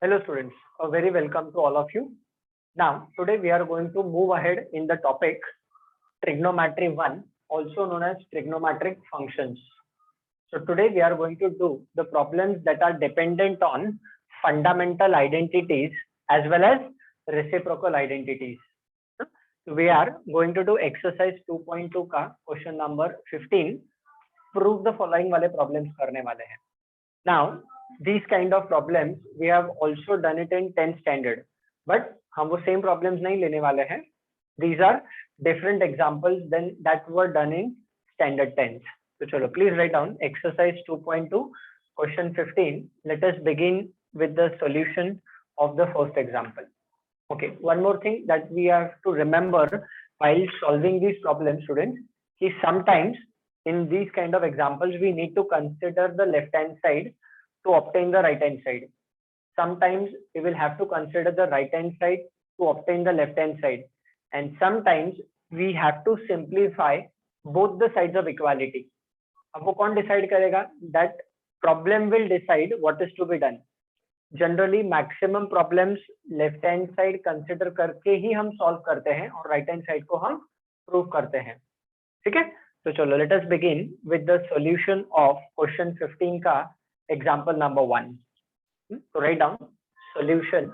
Hello students, a very welcome to all of you. Now, today we are going to move ahead in the topic trigonometry 1, also known as trigonometric functions. So today we are going to do the problems that are dependent on fundamental identities as well as reciprocal identities. So we are going to do exercise 2.2 का question number 15. Prove the following वाले problems करने वाले हैं. Now, these kind of problems we have also done it in 10th standard, but हम वो same problems नहीं लेने वाले हैं. These are different examples than that were done in standard 10th. So चलो, please write down exercise 2.2 question 15. Let us begin with the solution of the first example. Okay, one more thing that we have to remember while solving these problems, students, is sometimes in these kind of examples we need to consider the left hand side to obtain the right hand side. Sometimes we will have to consider the right hand side to obtain the left hand side, and sometimes we have to simplify both the sides of equality. अब वो कौन decide करेगा? That problem will decide what is to be done. Generally maximum problems left hand side consider करके ही हम solve करते हैं और right hand side को हम prove करते हैं. ठीक है? तो चलो, let us begin with the solution of question 15 का example number 1. So write down solution.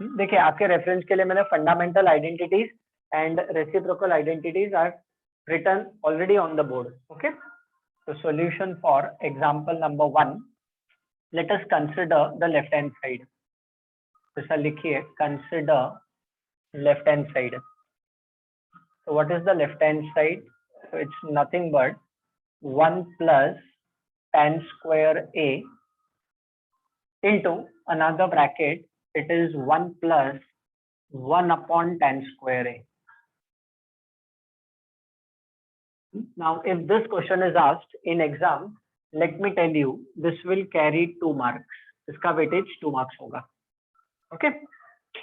देखिए, आपके रेफरेंस के लिए मैंने fundamental identities and reciprocal identities are written already on the board. Okay, so solution for example number 1, let us consider the left hand side. तो sir लिखिए consider left hand side. So what is the left hand side? So it's nothing but 1 plus tan square a into another bracket, it is 1 plus 1 upon tan square a. Now, if this question is asked in exam, let me tell you, this will carry 2 marks. इसका weightage 2 marks होगा. Okay.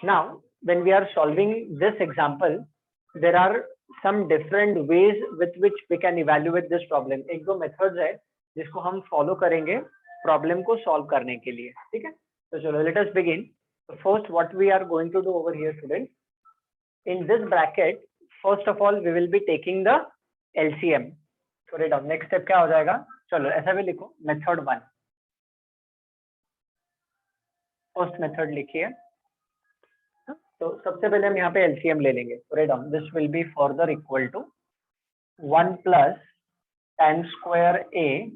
Now, when we are solving this example, there are some different ways with which we can evaluate this problem. एक दो methods है जिसको हम follow करेंगे problem को solve करने के लिए. ठीक है? तो चलो, let us begin. So first, what we are going to do over here, students, in this bracket, first of all, we will be taking the LCM. So write down next step क्या हो जाएगा? चलो ऐसा भी लिखो, method 1. First method लिखिए. तो सबसे पहले हम यहाँ पे LCM ले लेंगे. So write down this will be further equal to 1 plus tan square a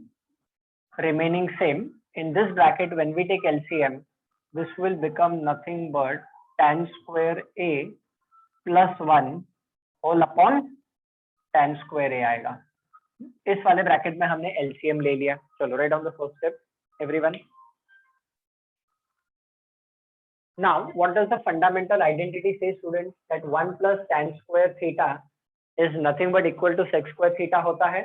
remaining same. In this bracket, when we take LCM, this will become nothing but tan square a plus 1 whole upon tan square a आएगा. इस वाले bracket में हमने LCM ले लिया. चलो, write down the first step, everyone. Now, what does the fundamental identity say, students? That 1 plus tan square theta is nothing but equal to sec square theta होता है.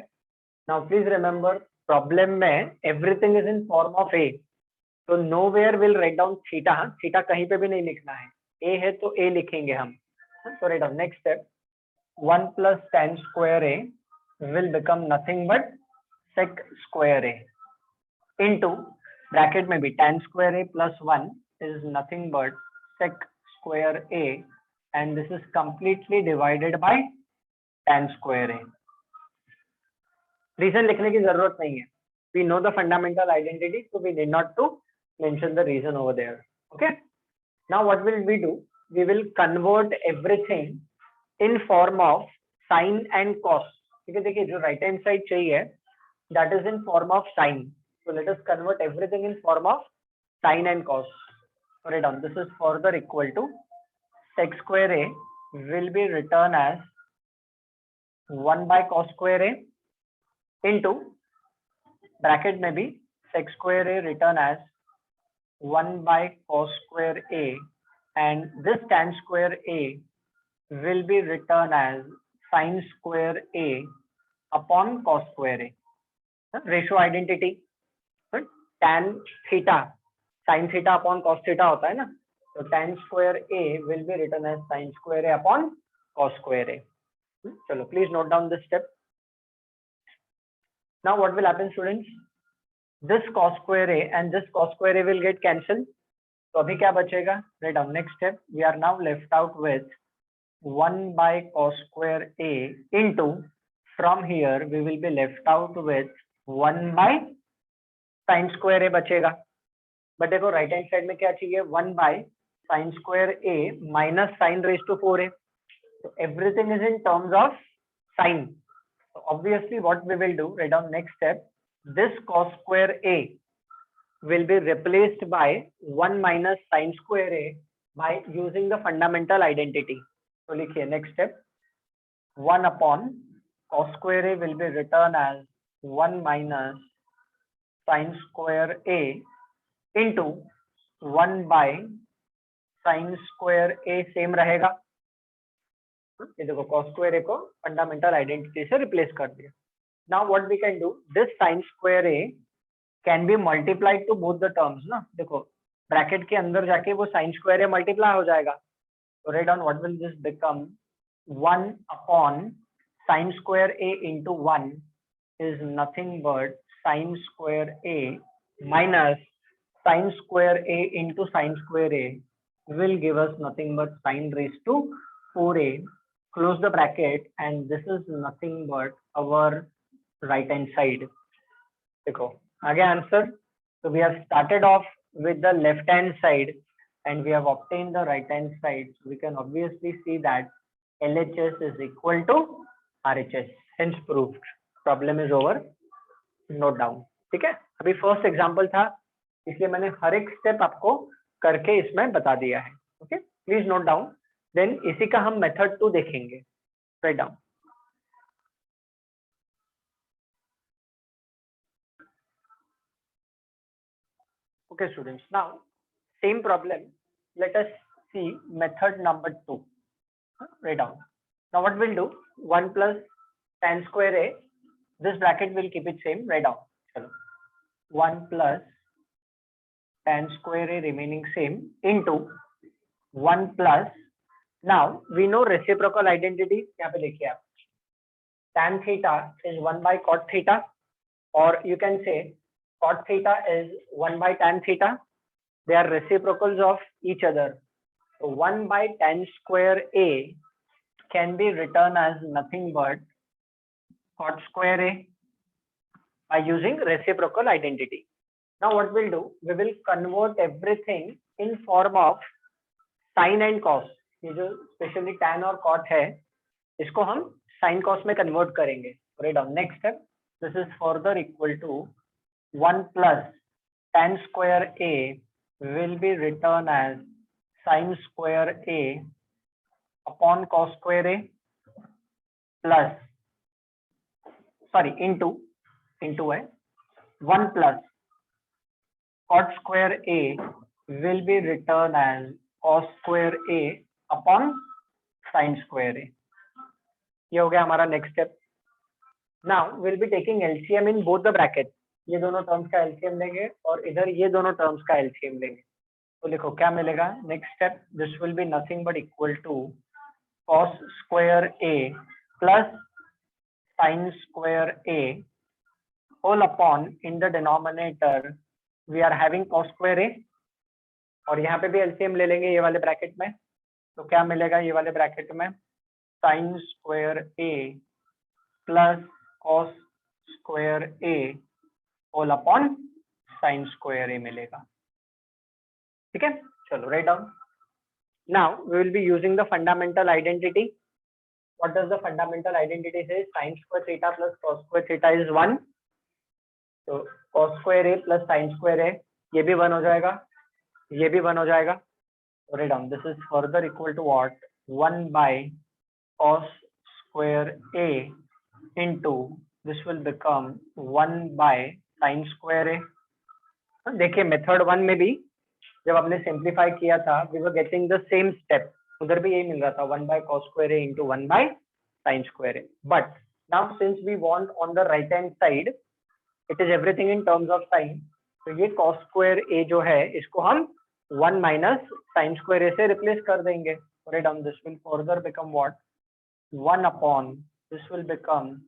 Now, please remember, problem में everything is in form of a. So nowhere will write down theta. Theta कहीं पे भी नहीं लिखना है. A है तो A लिखेंगे हम. So write down next step. 1 plus tan square a will become nothing but sec square a into bracket में भी tan square a plus 1 is nothing but sec square a, and this is completely divided by tan square a. Reason लिखने की जरूरत नहीं है. We know the fundamental identity, so we need not to mention the reason over there. Okay. Now what will we do? We will convert everything in form of sin and cos. ठीक है, देखिए जो right hand side चाहिए that is in form of sin. So let us convert everything in form of sin and cos. Write down this is further equal to sec square a will be written as 1 by cos square a into bracket में भी sec square a written as 1 by cos square a, and this tan square a will be written as sin square a upon cos square a. Ratio identity, tan theta sin theta upon cos theta होता है ना, तो tan square a will be written as sin square a upon cos square a. चलो, please note down this step. Now what will happen, students? this cos square a and this cos square a will get cancelled. तो अभी क्या बचेगा? Write down next step, we are now left out with 1 by cos square a into, from here we will be left out with 1 by sin square a बचेगा. But देखो right hand side में क्या चाहिए? 1 by sin square a minus sin raised to 4a. So everything is in terms of sin. So obviously what we will do, write down next step, this cos square a will be replaced by 1 minus sin square a by using the fundamental identity. So लिखिए next step, 1 upon cos square a will be written as 1 minus sin square a into 1 by sin square a same रहेगा. ये देखो cos square a को fundamental identity से replace कर दिया. Now what we can do, this sin square a can be multiplied to both the terms ना. देखो bracket के अंदर जाके वो sin square a multiply हो जाएगा. So write down what will this become, 1 upon sin square a into 1 is nothing but sin square a minus sin square a into sin square a will give us nothing but sin raised to 4a. Close the bracket and this is nothing but our right hand side. देखो आगे answer. So we have started off with the left hand side and we have obtained the right hand side. So we can obviously see that LHS is equal to RHS. Hence proved. Problem is over. Note down. ठीक है, अभी first example था इसलिए मैंने हर एक step आपको करके इसमें बता दिया है. Okay, please note down. Then इसी का हम मेथड 2 देखेंगे. Write down. Okay students, now same problem, let us see method number 2. Write down. Now what we'll do, 1 plus tan square a, this bracket will keep it same. Write down. 1 plus tan square a remaining same into 1 plus, now we know reciprocal identity. यहाँ पे देखिए आप, tan theta is 1 by cot theta, or you can say cot theta is 1 by tan theta. They are reciprocals of each other. So 1 by tan square a can be written as nothing but cot square a by using reciprocal identity. Now what we'll do, we will convert everything in form of sin and cos. ये जो specially tan और cot है इसको हम sin cos में convert करेंगे. Write down. Next step, this is further equal to 1 plus tan square a will be written as sin square a upon cos square a plus, sorry, into है 1 plus cot square a will be written as cos square a upon sin square a. ये हो गया हमारा next step. Now will be taking LCM in both the bracket. ये दोनों terms का LCM लेंगे और इधर ये दोनों टर्म्स का एलसीएम लेंगे. तो लिखो क्या मिलेगा. Next step, this will be nothing but equal to cos square a plus sin square a whole upon, in the denominator we are having cos square a और यहाँ पे भी एलसीएम ले लेंगे ये वाले ब्रैकेट में. तो क्या मिलेगा ये वाले ब्रैकेट में, sin square a plus cos square a whole upon sin square a मिलेगा. ठीक है, चलो write down. Now we will be using the fundamental identity. What does the fundamental identity say? Sin square theta plus cos square theta is 1. So cos square a plus sin square a, ये भी 1 हो जाएगा, ये भी 1 हो जाएगा. So write down. This is further equal to what? 1 by cos square a into, this will become 1 by sin square a. देखिए method 1 में भी जब हमने सिंप्लीफाई किया था, we were getting the same step. उधर भी यही मिल रहा था, 1 by cos square a into 1 by sin square a. But now since we want on the right hand side, it is everything in terms of sin. तो ये cos square a जो है इसको हम 1 minus sin square a से replace कर देंगे. Write down. This will further become what? 1 upon, this will become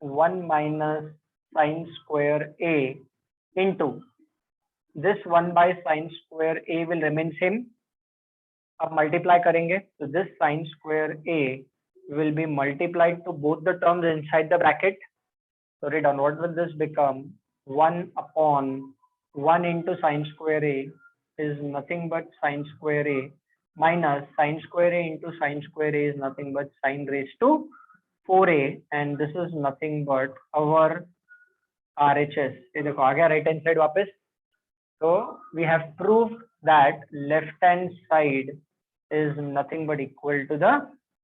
1 minus sin square a into this 1 by sin square a will remain same. अब multiply करेंगे तो this sin square a will be multiplied to both the terms inside the bracket. So read on, what will this become? 1 upon 1 into sin square a is nothing but sin square a minus sin square a into sin square a is nothing but sin raised to 4a, and this is nothing but our RHS. ये देखो आ गया right hand side वापस. So we have proved that left hand side is nothing but equal to the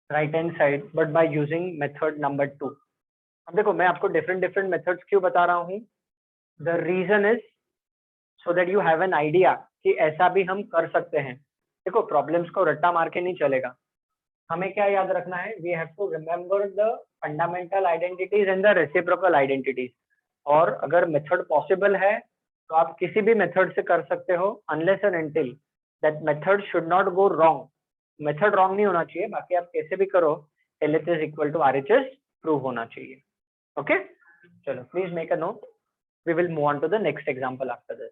right hand side, but by using method number 2. अब देखो मैं आपको different methods क्यों बता रहा हूँ. The reason is so that you have an idea कि ऐसा भी हम कर सकते हैं. देखो प्रॉब्लम्स को रट्टा मार के नहीं चलेगा. हमें क्या याद रखना है? We have to remember the fundamental identities and the reciprocal identities. और अगर मेथड पॉसिबल है तो आप किसी भी मेथड से कर सकते हो, unless and until that method should not go wrong. Method wrong नहीं होना चाहिए, बाकी आप कैसे भी करो LHS equal to RHS prove होना चाहिए. ओके, चलो please make a note. We will move on to the next example after this.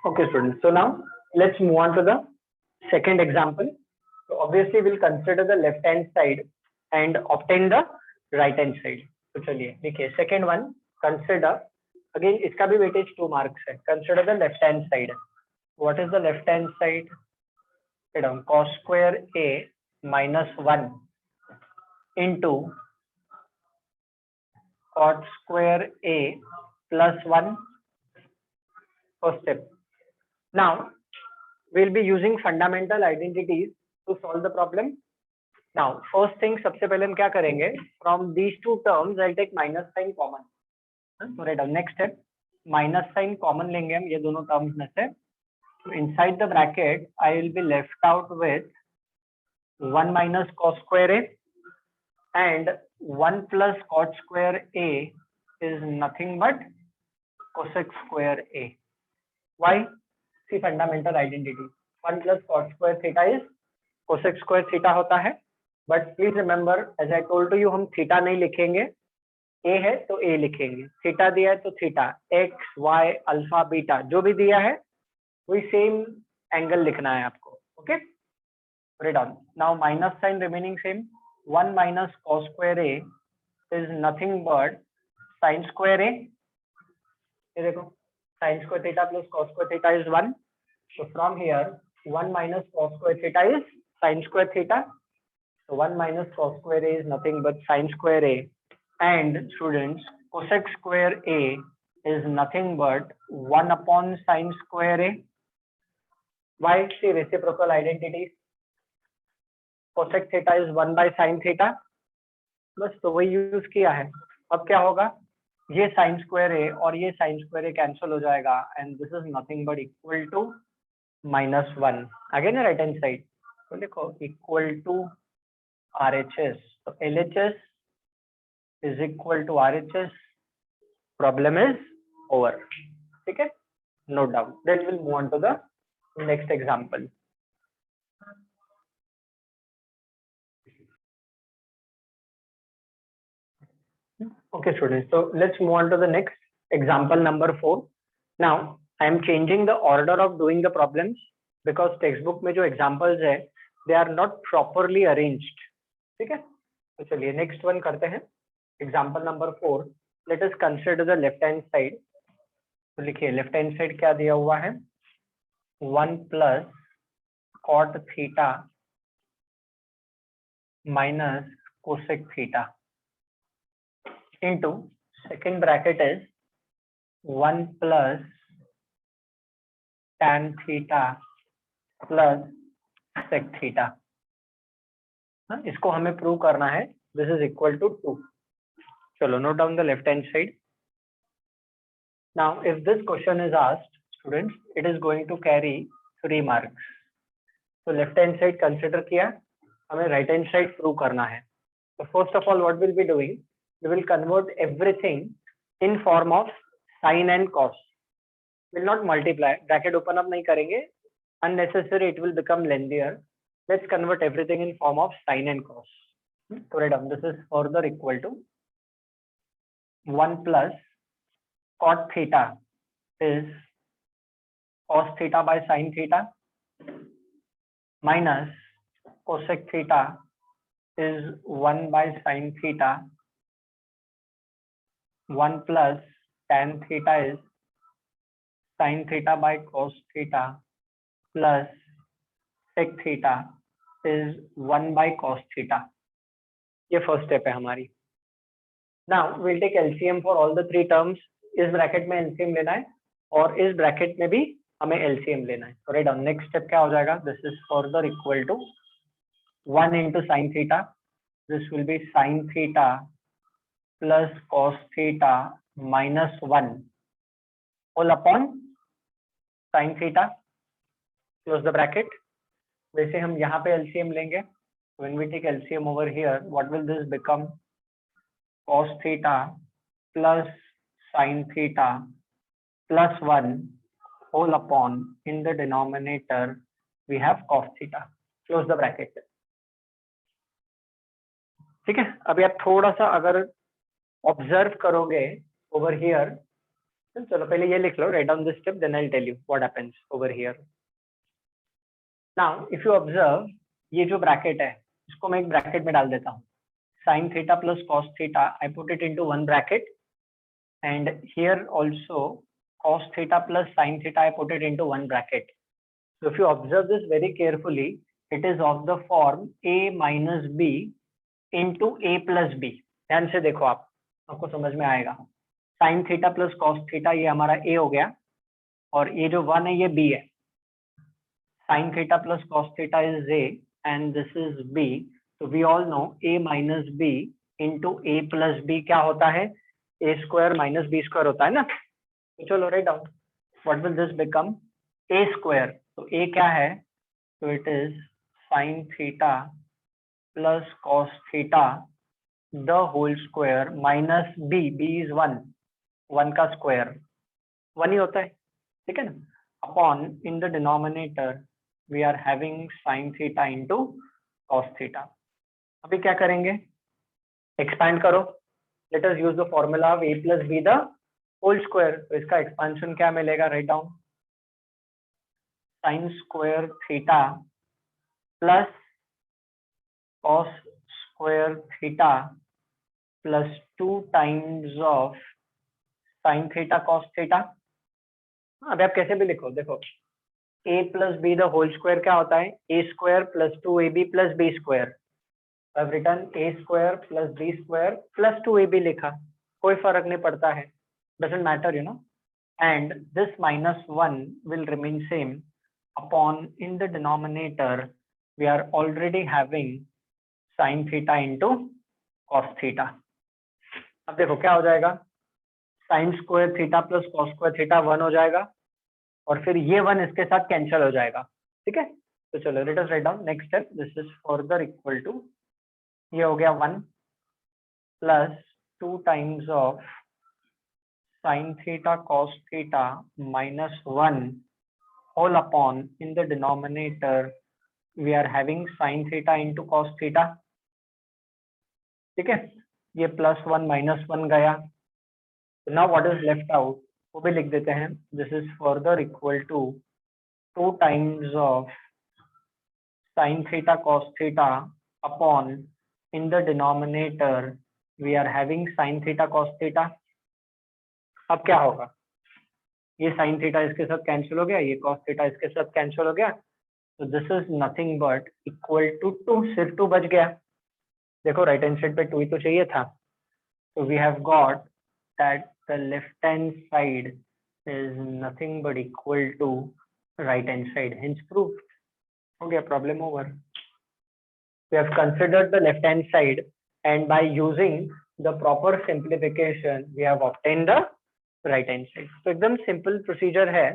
Okay students, so now let's move on to the second example. So obviously we'll consider the left hand side and obtain the right hand side. तो चलिए देखिए second one, consider again इसका भी weightage 2 marks है. Consider the left hand side. What is the left hand side? Cos square a minus 1 into cot square a plus 1. First step. Now we'll be using fundamental identities to solve the problem. Now first thing, सबसे पहले हम क्या करेंगे? From these two terms I'll take minus sign common. So right, next step, minus sign common लेंगे हम ये दोनों terms में से. So inside the bracket I will be left out with 1 minus cos square a and 1 plus cot square a is nothing but cosec square a. Why? See fundamental identity. 1 plus cot square theta is cosec square theta होता है. But please remember, as I told to you, हम theta नहीं लिखेंगे. A है तो A लिखेंगे. Theta दिया है तो theta. X, Y, alpha, beta जो भी दिया है वही सेम एंगल लिखना है आपको. Okay? Write down. Now minus sign remaining same. 1 minus cos square A is nothing but sin square A. ये देखो sin square theta plus cos square theta is 1. So from here 1 minus cos square theta is sin square theta. So 1 minus cos square a is nothing but sin square a, and students cosec square a is nothing but 1 upon sin square a. Why? See reciprocal identities. Cosec theta is 1 by sin theta. बस तो वही use किया है. अब क्या होगा? ये sin square a और ये sin square a कैंसिल हो जाएगा, and this is nothing but equal to -1. Again right hand side तो देखो इक्वल टू RHS. तो LHS is equal to RHS. Problem is over. ठीक है, no doubt. Then we'll move on to the next example. Okay students, so let's move on to the next example number 4. Now I am changing the order of doing the problems because textbook में जो examples है they are not properly arranged. ठीक है, तो चलिए next one करते हैं. Example number 4. Let us consider the left hand side. तो लिखिए left hand side क्या दिया हुआ है? 1 plus cot theta minus cosec theta into second bracket is 1 plus tan theta plus sec theta. इसको हमें प्रूव करना है. This is equal to 2. चलो note down the left hand side. Now if this question is asked, students, it is going to carry 3 marks. So left hand side consider किया, हमें right hand side prove करना है. So first of all what we'll be doing, we will convert everything in form of sin and cos. Will not multiply, bracket open up नहीं करेंगे, unnecessary, it will become lengthier. let's convert everything in form of sine and cos. So write down, this is further equal to 1 plus cot theta is cos theta by sin theta minus cosec theta is 1 by sin theta. 1 plus tan theta is sin theta by cos theta plus sec theta is 1 by cos theta. ये first step है हमारी. Now will take LCM for all the three terms. इस bracket में LCM लेना है और इस bracket में भी हमें एलसीएम लेना है. तो राइट डाउन, नेक्स्ट स्टेप क्या हो जाएगा, this is further equal to 1 into sin theta. This will be sin theta plus cos theta minus 1 whole upon sin theta. Close the bracket. वैसे हम यहाँ पे LCM लेंगे. When we take LCM over here, what will this become? Cos theta plus sin theta plus 1 whole upon, in the denominator we have cos theta. Close the bracket. ठीक है. अभी आप थोड़ा सा अगर ऑब्जर्व करोगे ओवर हियर, चलो पहले ये लिख लो, right down this step, then I will tell you what happens over here. Now if you observe, ये जो ब्रैकेट है इसको मैं एक ब्रैकेट में डाल देता हूँ. sin theta plus cos theta, I put it into one bracket, and here also cos theta plus sin theta, I put it into one bracket. So if you observe this very carefully, it is of the form a minus b into a plus b. ध्यान से देखो, आपको समझ में आएगा. sin theta plus cos theta ये हमारा a हो गया, और ये जो 1 है ये b है. sin theta plus cos theta is a and this is b. So we all know a minus b into a plus b क्या होता है, a square minus b square होता है ना. तो चलो write down, what will this become, a square. तो a क्या है, तो it is sin theta plus cos theta the whole square minus b. b is 1 का स्क्वायर 1 ही होता है, ठीक है ना. Upon, in the denominator we are having sin theta into cos theta. अभी क्या करेंगे, एक्सपैंड करो. Let us use the formula of a plus b the whole square. तो इसका एक्सपेंशन क्या मिलेगा, write down, sin square theta plus cos square theta plus 2 times of sin theta cos theta. अभी आप कैसे भी लिखो, देखो a plus b the whole square क्या होता है, a square plus 2ab plus b square. I've written a square plus b square plus 2ab लिखा, कोई फर्क नहीं पड़ता है, doesn't matter, you know. And this minus 1 will remain same upon, in the denominator we are already having sin theta into cos theta. अब देखो क्या हो जाएगा, sin square theta plus cos square theta 1 हो जाएगा, और फिर ये 1 इसके साथ कैंसिल हो जाएगा. ठीक है. तो चलो let us write down next step. This is further equal to, ये हो गया 1 plus 2 times of sin theta cos theta minus 1 whole upon, in the denominator we are having sin theta into cos theta. ठीक है. ये plus 1 minus 1 गया. Now what is left out, वो भी लिख देते हैं. This is further equal to 2 times of sin theta cos theta upon, in the denominator we are having sin theta cos theta. अब क्या होगा, ये sin theta इसके साथ कैंसिल हो गया, ये cos theta इसके साथ कैंसिल हो गया. तो this is nothing but equal to 2. सिर्फ 2 बच गया. देखो राइट हैंड साइड पे 2 ही तो चाहिए था. तो we have got that the left hand side is nothing but equal to right hand side. Hence proof हो गया, problem over. We have considered the left hand side, and by using the proper simplification we have obtained the right hand side. तो एकदम simple procedure है,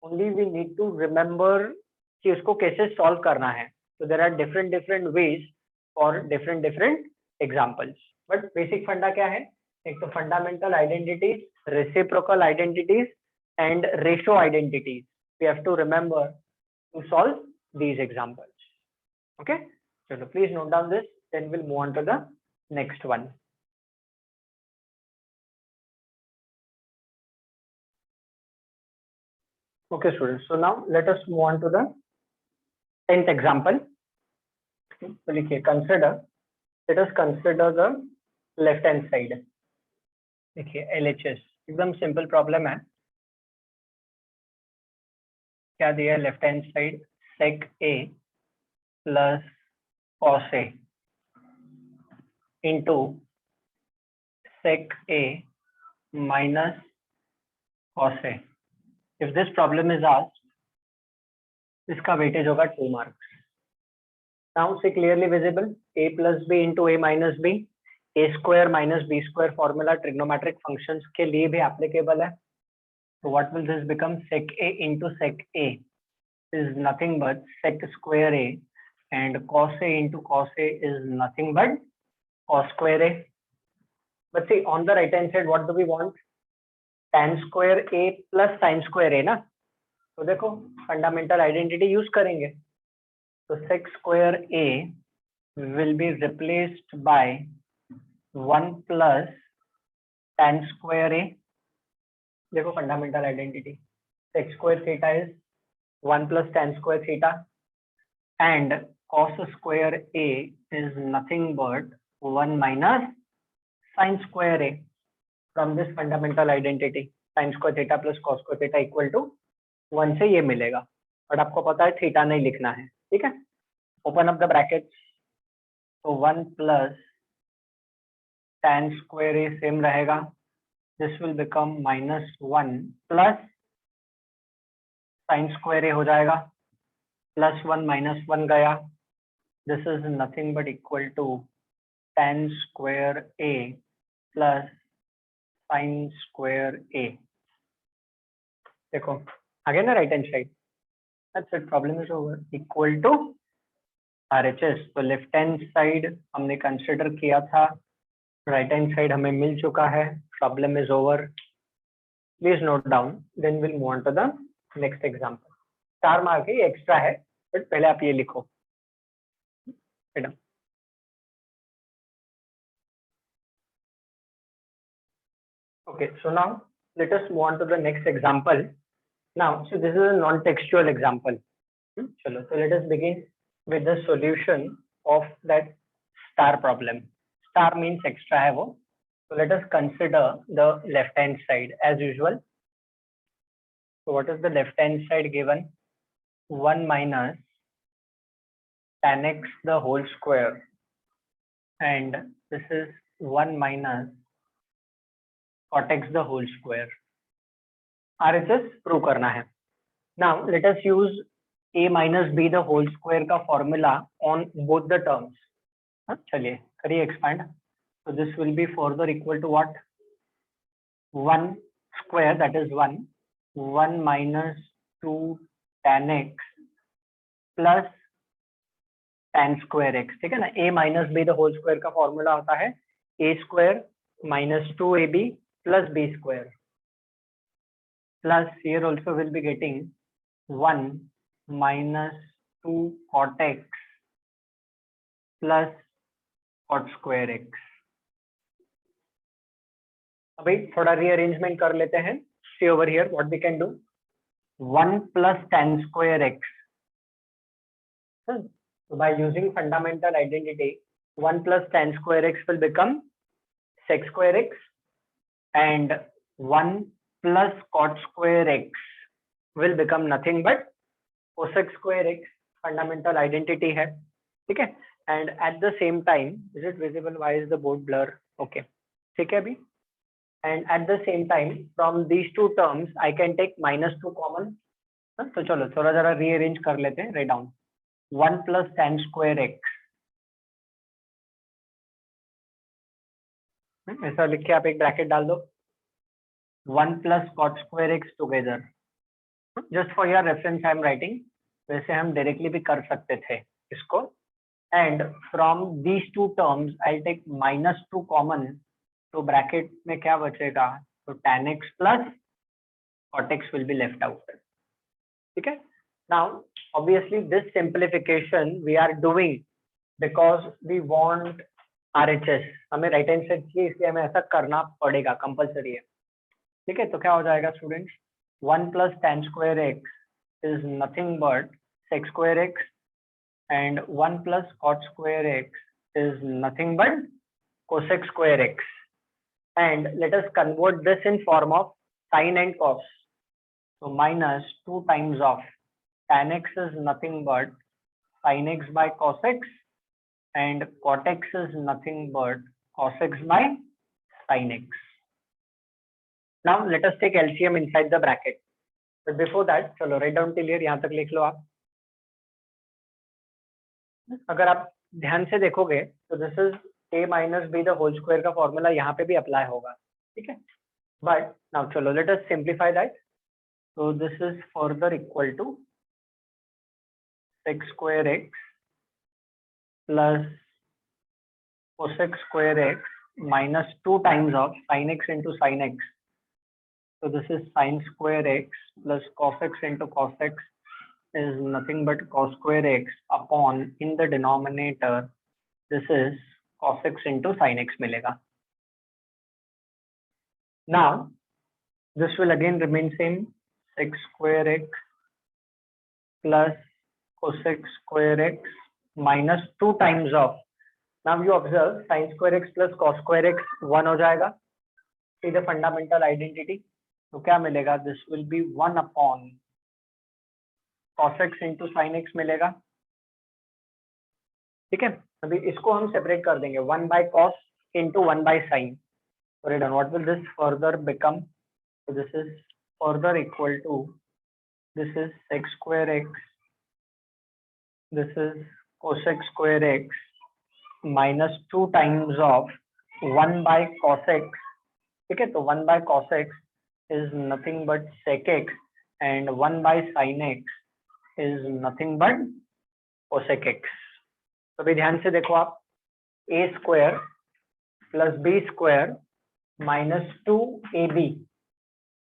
only we need to remember कि उसको कैसे solve करना है. So there are different ways for different examples, but basic फंडा क्या है, एक तो fundamental identities, reciprocal identities and ratio identities. We have to remember to solve these examples. Okay, so please note down this, then we'll move on to the next one. Okay, students, so now let us move on to the 10th example. So let us consider the left hand side. देखिए LHS एकदम simple problem है. क्या दिया है left hand side? sec A plus cos A into sec A minus cos A. If this problem is asked, इसका weightage होगा 2 marks. Now see clearly visible, A plus B into A minus B, A square minus B square formula trigonometric functions के लिए भी applicable है. So what will this become? Sec A into sec A is nothing but sec square A, and cos A into cos A is nothing but cos square A. But see on the right hand side, what do we want? Tan square A plus sin square A ना. तो देखो fundamental identity use करेंगे. तो sec square A will be replaced by 1 plus tan square A. देखो fundamental identity, sec square theta is 1 plus tan square theta, and cos square A is nothing but 1 minus sin square A. From this fundamental identity, sin square theta plus cos square theta equal to 1 से ये मिलेगा. But आपको पता है theta नहीं लिखना है, ठीक है. Open up the brackets. तो 1 plus tan square A same रहेगा. This will become -1 plus sin square A हो जाएगा. +1 -1 गया. This is nothing but equal to tan square A plus sin square A. देखो again the right hand side. That's it, problem is over. Equal to RHS. तो left hand side हमने consider किया था, right hand side हमें मिल चुका है. Problem is over. Please note down, then will move on to the next example. 4 mark ही extra है, बट पहले आप ये लिखो. Okay, so now let us move on to the next example. Now, so this is a non-textual example. So let us begin with the solution of that star problem. Star means extra है वो. So let us consider the left hand side as usual. So what is the left hand side given? 1 minus tan x the whole square, and this is 1 minus cot x the whole square. RHS prove करना है. Now let us use a minus b the whole square का formula on both the terms. चलिए करिए expand. So this will be further equal to what? 1 square, that is 1 minus 2 tan x plus tan square x. ठीक है ना. a minus b the whole square का formula होता है a square minus 2ab plus b square, plus here also will be getting 1 minus 2 cot x plus cot square x. अभी थोड़ा rearrangement कर लेते हैं. See over here what we can do. 1 plus tan square x. So by using fundamental identity, 1 plus tan square x will become sec square x, and 1 plus cot square x will become nothing but cosec square x. Fundamental identity है, ठीक है. And at the same time, is it visible? Why is the board blur? Okay, ठीक है अभी. And at the same time, from these two terms, I can take -2 common. तो चलो थोड़ा जरा रीअरेंज कर लेते हैं. Write down 1 plus tan square x. ऐसा लिख के आप एक ब्रैकेट डाल दो. 1 plus cot square x together. Just for your reference I am writing. वैसे हम डायरेक्टली भी कर सकते थे इसको. And from these two terms I'll take -2 common. तो ब्रैकेट में क्या बचेगा? तो tan x plus cot x will be left out. ठीक है. Now, obviously, this simplification we are doing because we want RHS. हमें राइट हैंड साइड चाहिए, इसलिए हमें ऐसा करना पड़ेगा, कंपलसरी है. ठीक है, तो क्या हो जाएगा students? 1 plus tan square x is nothing but sec square x, and 1 plus cot square x is nothing but cosec square x. And let us convert this in form of sin and cos. So minus 2 times of tan x is nothing but sin x by cos x, and cot x is nothing but cos x by sin x. Now let us take LCM inside the bracket. But before that, चलो write down till here, यहाँ तक लिख लो आप. अगर आप ध्यान से देखोगे तो this is a minus b the whole square का फॉर्मूला यहाँ पे भी अप्लाई होगा. ठीक है, but now चलो let us simplify that. So this is further equal to sec square x plus cosec square x minus 2 times of sin x into sin x. So this is sin square x plus cos x into cos x is nothing but cos square x upon, in the denominator, this is cos x into sin x मिलेगा. Now this will again remain same, sec square x plus cosec square x minus 2 times of, now you observe sin square x plus cos square x 1 हो जाएगा. See the fundamental identity. तो क्या मिलेगा? This will be 1 upon cos x into sin x मिलेगा. ठीक है, अभी इसको हम सेपरेट कर देंगे, 1 by cos into 1 by sin. So then what will this further become? So this is further equal to, this is sec square x, this is cosec square x minus 2 times of 1 by cos x. ठीक है, तो 1 by cos x is nothing but sec x, and 1 by sin x is nothing but cosec x. तो अभी ध्यान से देखो आप, a square plus b square minus 2ab.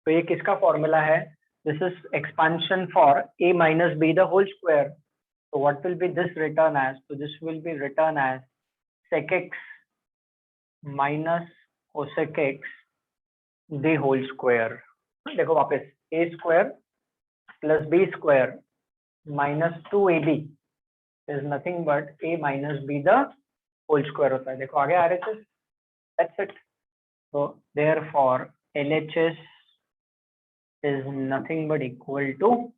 तो ये किसका फॉर्मूला है? This is expansion for a minus b the whole square. So what will be this written as? So this will be written as sec x minus cosec x the whole square. देखो वापस, a square plus b square minus 2ab is nothing but a minus b the whole square होता है. देखो आगे RHS. That's it. So therefore LHS is nothing but equal to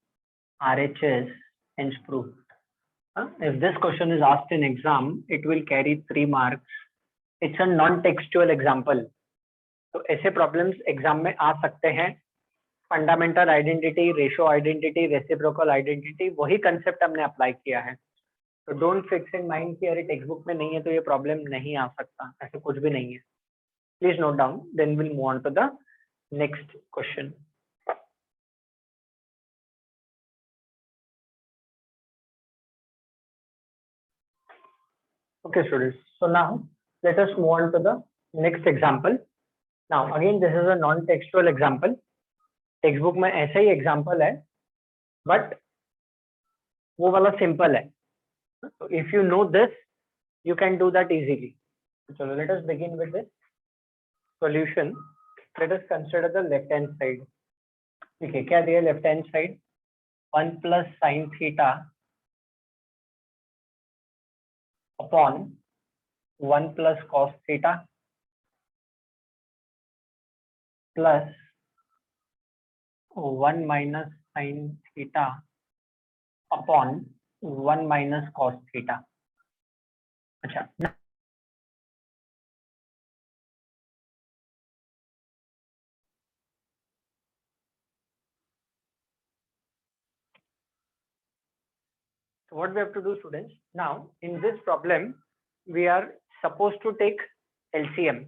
RHS, hence proved. If this question is asked in exam, it will carry 3 marks. It's a non-textual example. तो ऐसे problems exam में आ सकते हैं. Fundamental identity, ratio identity, reciprocal identity, वही concept हमने apply किया है. तो डोंट फिक्स इन माइंड कि अरे टेक्स्ट बुक में नहीं है तो ये प्रॉब्लम नहीं आ सकता, ऐसे कुछ भी नहीं है. Please note down, then will move on to the next question. Okay students, so now let us move on to the next example. Now again this is a non-textual example. Text में ऐसा ही example है, but वो वाला simple है. So if you know this, you can do that easily. So let us begin with this solution. Let us consider the left hand side. ठीक है, क्या दिया left hand side? 1 plus sin theta upon 1 plus cos theta plus 1 minus sin theta upon 1 minus cos theta. अच्छा, so what we have to do students, now in this problem we are supposed to take LCM.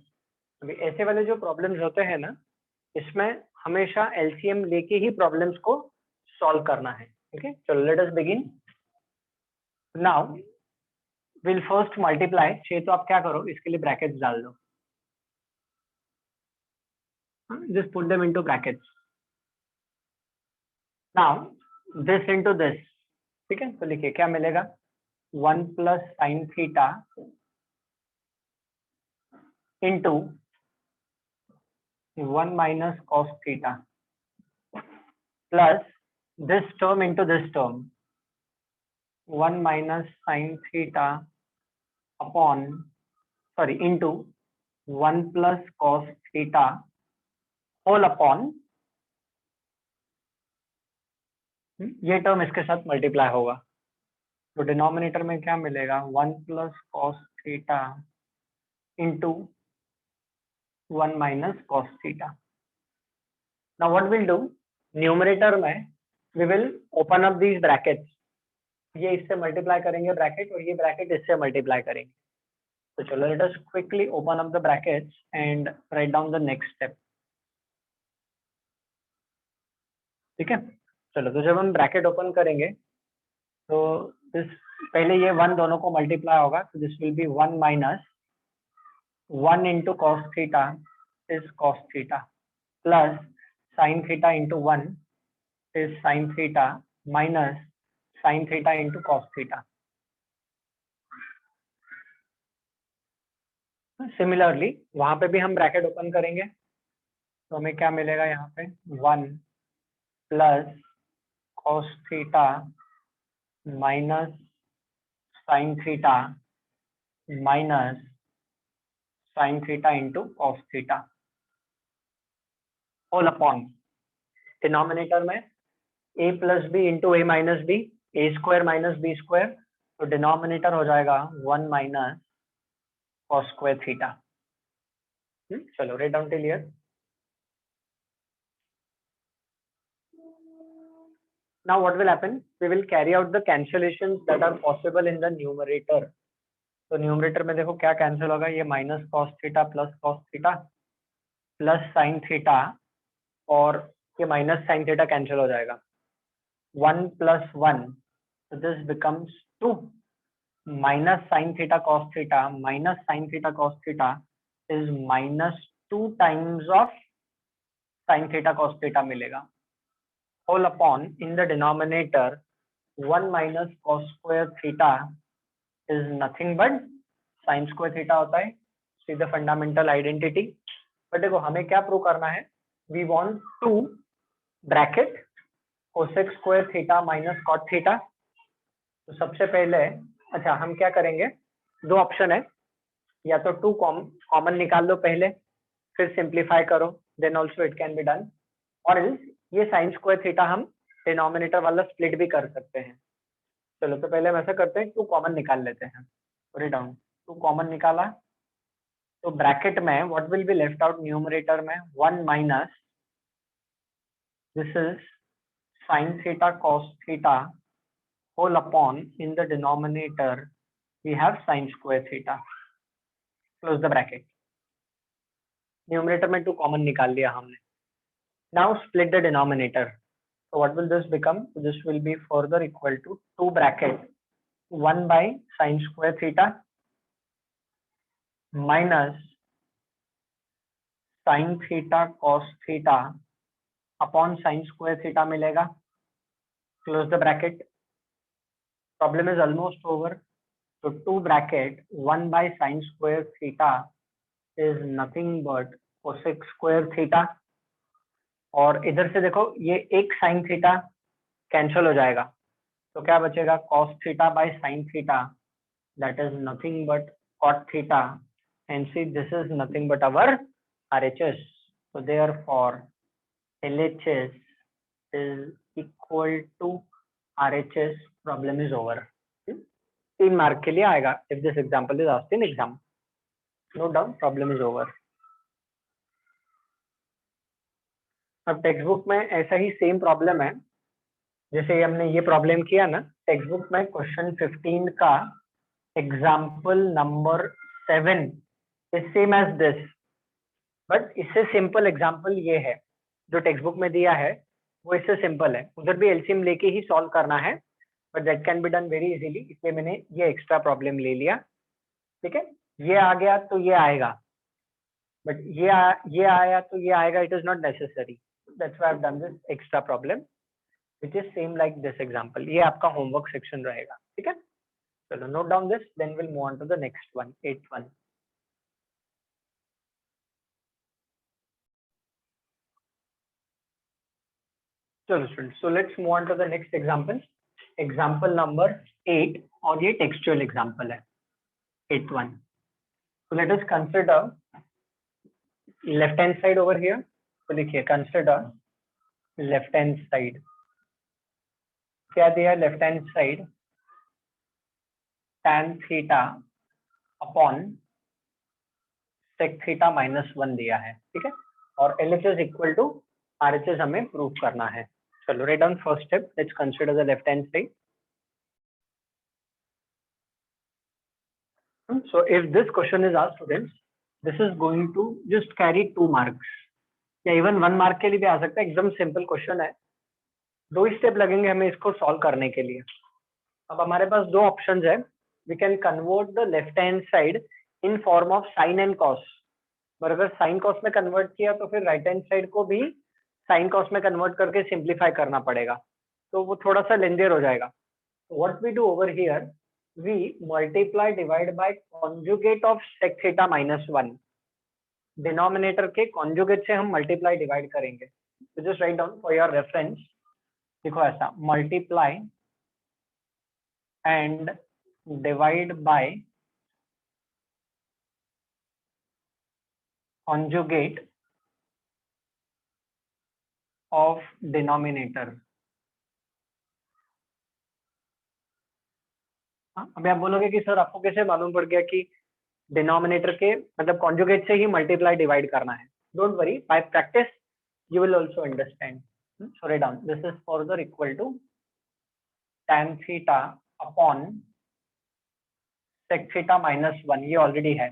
अभी ऐसे वाले जो problems होते हैं ना, इसमें हमेशा LCM लेके ही प्रॉब्लम्स को सॉल्व करना है. ठीक है, चलो let us begin. Now will first multiply. चाहिए तो आप क्या करो, इसके लिए ब्रैकेट्स डाल दो. Just put them into brackets. Now this into this, ठीक है। तो लिखिए क्या मिलेगा, 1 plus sine theta into 1 minus cos theta plus this term into this term 1 minus sine theta upon sorry into 1 plus cos theta whole upon ये term इसके साथ multiply होगा, तो डिनोमिनेटर में क्या मिलेगा, 1 plus cos theta into 1 minus cos theta. Now what will do, numerator में we will open up these brackets, ये इससे मल्टीप्लाई करेंगे ब्रैकेट और ये ब्रैकेट इससे मल्टीप्लाई करेंगे। तो चलो let us quickly open up the brackets and write down the next step, ठीक है। चलो तो जब हम ब्रैकेट ओपन करेंगे तो दिस पहले ये 1 दोनों को मल्टीप्लाई होगा, तो this will B 1 minus 1 into cos theta is cos theta plus sine theta into 1 is sine theta minus sine theta into cos theta. Similarly वहां पे भी हम ब्रैकेट ओपन करेंगे, तो हमें क्या मिलेगा यहाँ पे, 1 plus cos theta minus sine theta minus sine theta into cos theta whole upon denominator में a plus b into a minus b, a square minus b square, तो डिनोमिनेटर हो जाएगा 1 माइनस कॉस स्क्वायर थीटा। चलो write down till here. Now what will happen, we will carry out the cancellations that are possible in the numerator. तो numerator में देखो क्या cancel होगा, ये minus cos theta plus cos theta plus sine theta और ये minus sine theta cancel हो जाएगा, 1 plus 1, so this becomes 2 minus sin theta cos theta minus sin theta cos theta is minus 2 times of sin theta cos theta मिलेगा, whole upon in the denominator 1 minus cos square theta is nothing but sin square theta होता है, see the fundamental identity। But देखो हमें क्या prove करना है, we want to bracket cosec square theta minus cot theta। तो सबसे पहले अच्छा हम क्या करेंगे, दो ऑप्शन है, या तो 2 कॉमन निकाल लो पहले फिर सिंप्लीफाई करो, then also it can be done, और ये साइन स्क्वायर थीटा हम डिनोमिनेटर वाला स्प्लिट भी कर सकते हैं। चलो तो पहले हम ऐसा करते हैं, 2 कॉमन निकाल लेते हैं, पुट इट डाउन, 2 कॉमन निकाला तो ब्रैकेट में what will be left out, numerator में 1 minus this is sine theta cos theta whole upon in the denominator we have sin square theta, close the bracket। Numerator में 2 common निकाल लिया हमने, now split the denominator, so what will this become, this will be further equal to 2 bracket 1 by sin square theta minus sin theta cos theta upon sin square theta मिलेगा, close the bracket। problem is almost over, so 2 bracket 1 by sin square theta is nothing but cosec square theta, और इधर से देखो ये एक sin theta cancel हो जाएगा, तो क्या बचेगा, cos theta by sin theta, that is nothing but cot theta, and see this is nothing but our RHS, so therefore LHS is equal to RHS, problem is over। 3 mark के लिए आएगा if this example is asked in exam, no doubt problem is over। अब text book में ऐसा ही same problem है, जैसे हमने ये प्रॉब्लम किया ना, टेक्स्ट बुक में क्वेश्चन 15 का example number 7 is same as this, but इससे सिंपल एग्जाम्पल ये है, जो टेक्स्ट बुक में दिया है वो इससे सिंपल है, उधर भी एलसीएम लेके ही सॉल्व करना है, but that can be done very easily, इसलिए मैंने ये एक्स्ट्रा प्रॉब्लम ले लिया, ठीक है। ये आ गया तो ये आएगा, बट ये आया तो ये आएगा, it is not necessary, that's why I've done this extra problem। which is same like this example. ये आपका homework section रहेगा, ठीक है? चलो note down this, then we'll move on to the next one, 8th one. चलो student, so let's move on to the next example. Example number 8 और ये textual example है, 8th one. So let us consider left hand side over here. तो लिखिए consider left hand side. क्या दिया left hand side? tan theta upon sec theta -1 दिया है, ठीक है? और LHS इक्वल टू RHS हमें प्रूव करना है. चलो write down first step. Let's consider the left hand side. So if this question is asked students, this is going to just carry 2 marks या इवन 1 मार्क के लिए भी आ सकता है. एकदम सिंपल क्वेश्चन है, 2 स्टेप लगेंगे हमें इसको सॉल्व करने के लिए. अब हमारे पास 2 ऑप्शंस है. We can convert the left hand side in form of sine and cos. और अगर साइन कॉस में कन्वर्ट किया तो फिर राइट हैंड साइड को भी साइन कॉस में कन्वर्ट करके सिंप्लीफाई करना पड़ेगा, तो वो थोड़ा सा लेंदियर हो जाएगा. What we do over here, we multiply divide by conjugate of sec theta -1. Denominator के कॉन्जुगेट से हम मल्टीप्लाई डिवाइड करेंगे. तो just write down for your reference. देखो ऐसा, multiply and divide by conjugate of denominator. अभी आप बोलोगे कि सर आपको कैसे मालूम पड़ गया कि डिनोमिनेटर के मतलब कॉन्जुगेट से ही मल्टीप्लाई डिवाइड करना है? Don't worry, bye practice you will also understand. So write down, this is further equal to tan theta upon sec theta -1. ये ऑलरेडी है.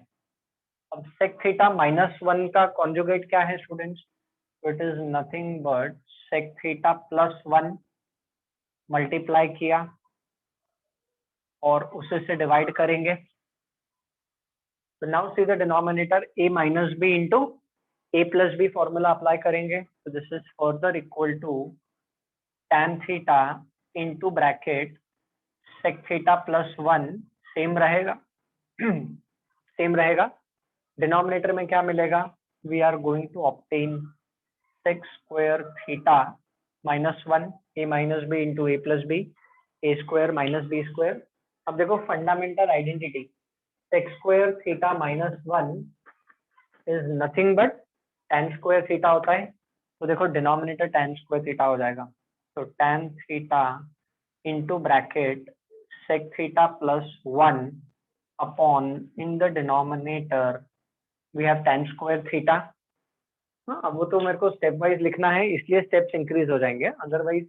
अब sec theta -1 का कॉन्जुगेट क्या है students? It is nothing but sec theta +1 multiply किया और उसे से डिवाइड करेंगे. So now see the denominator a minus b into a plus b formula apply करेंगे. So this is further equal to tan theta into bracket sec theta +1. Same रहेगा same रहेगा. Denominator में क्या मिलेगा? We are going to obtain sec square theta -1 a minus b into a plus b a square minus b square. अब देखो fundamental identity, sec square theta -1 is nothing but tan square theta होता है. तो देखो denominator tan square theta हो जाएगा. तो tan theta into bracket sec theta +1 upon in the denominator we have tan square theta. अब वो तो मेरे को स्टेप वाइज लिखना है, इसलिए स्टेप्स इंक्रीज हो जाएंगे, otherwise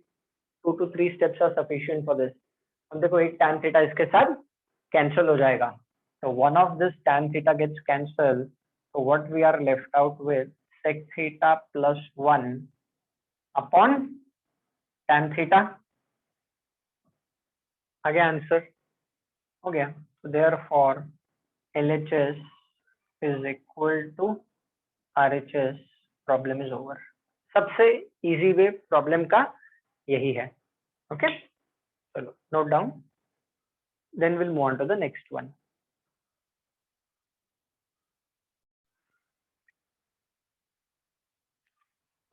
2 to 3 steps are sufficient for this. अब देखो एक tan theta इसके साथ कैंसिल हो जाएगा. So one of this tan theta gets cancelled. So what we are left out with sec theta +1 upon tan theta. आगे आंसर हो गया. So therefore LHS is equal to RHS. Problem is over. सबसे easy way problem का यही है. Okay, चलो note down, then will move on to the next one.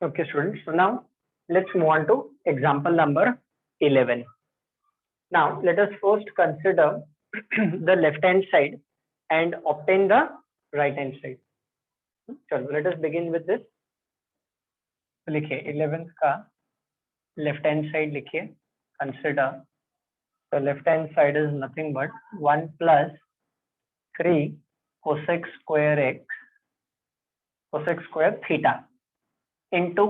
Okay students, so now let's move on to example number 11. Now let us first consider the left hand side and obtain the right hand side. So let us begin with this. लिखिए 11th का left hand side लिखिए. Consider the left hand side is nothing but 1 + 3 cosec square x cosec square theta into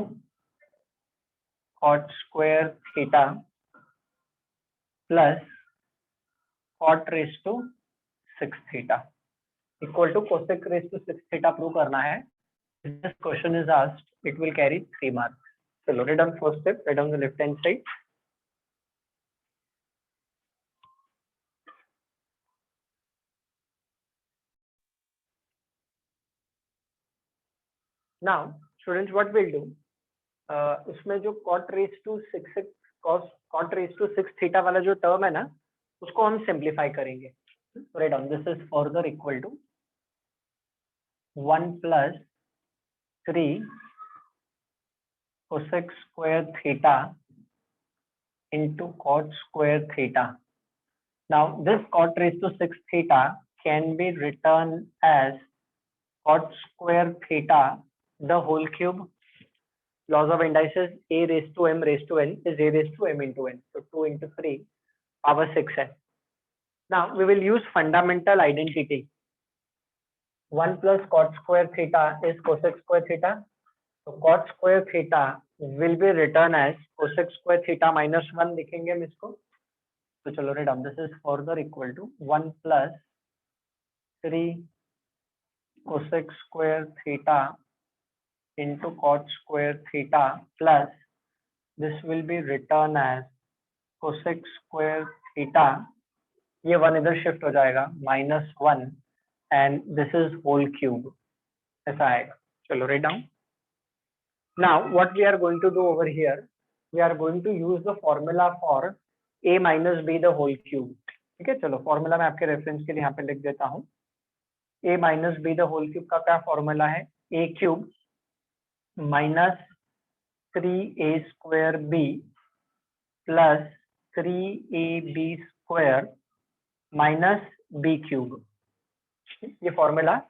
cot square theta plus cot raised to 6 theta equal to cosec raised to 6 theta prove करना है. This question is asked, it will carry 3 marks. So write down first step, write down the left hand side. Now students, what we'll do, उसमें जो cot raised to 6 cot raised to 6 theta वाला जो term है ना, उसको हम simplify करेंगे. Write down, this is further equal to 1 plus 3 cosec square theta into cot square theta. Now this cot raised to 6 theta can be written as cot square theta the whole cube. Laws of indices, a raised to m raised to n is a raised to m into n. So 2 into 3 power 6 n. Now we will use fundamental identity. 1 plus cot square theta is cosec square theta. So cot square theta will be written as cosec square theta minus 1 लिखेंगे हम इसको. तो चलो write down, this is further equal to 1 plus 3 cosec square theta into cot square theta plus this will be written as cosec square theta, ये 1 इधर shift हो जाएगा, minus 1 and this is whole cube. ऐसा आएगा. चलो write down. Now what we are going to do over here, we are going to use the formula for a minus b the whole cube. ठीक है, चलो formula मैं आपके reference के लिए यहाँ पे लिख देता हूँ. a minus b the whole cube का क्या फॉर्मूला है? a cube minus 3a square b plus 3ab square minus b cube. ये formula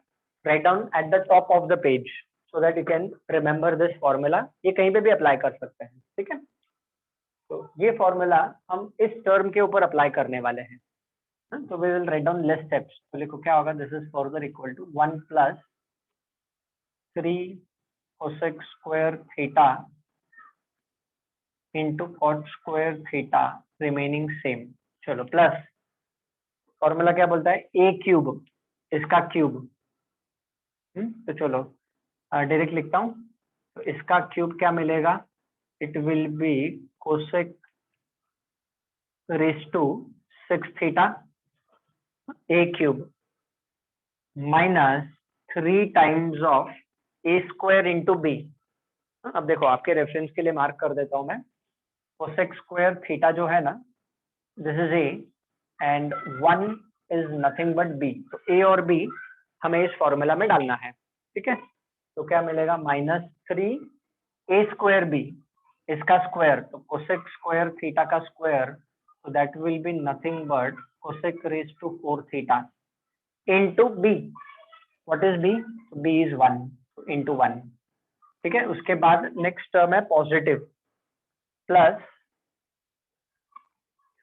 write down at the top of the page so that you can remember this formula. ये कहीं पे भी apply कर सकते हैं. ठीक है, तो ये फॉर्मूला हम इस टर्म के ऊपर अप्लाई करने वाले हैं. तो we will write down less steps. तो लिखो क्या होगा, this is further equal to 1 plus 3 cosec square theta into cot square theta remaining same. चलो प्लस फॉर्मूला क्या बोलता है, a क्यूब, इसका क्यूब. तो चलो डायरेक्ट लिखता हूं. तो इसका क्यूब क्या मिलेगा, it will be cosec raise to 6 theta a cube minus 3 times of a square into b. अब देखो आपके रेफरेंस के लिए मार्क कर देता हूं मैं. कोसेक स्क्वायर थीटा जो है ना, this is a and 1 is nothing but b. तो ए और बी हमें इस फॉर्मूला में डालना है. ठीक है, तो क्या मिलेगा, माइनस 3 ए स्क्वायर बी, इसका स्क्वायर, तो कोसेक स्क्वायर थीटा का स्क्वायर, तो that will be nothing but cosec raise to 4 theta into B. What is B? B is 1 into 1. ठीक है, उसके बाद नेक्स्ट टर्म है positive plus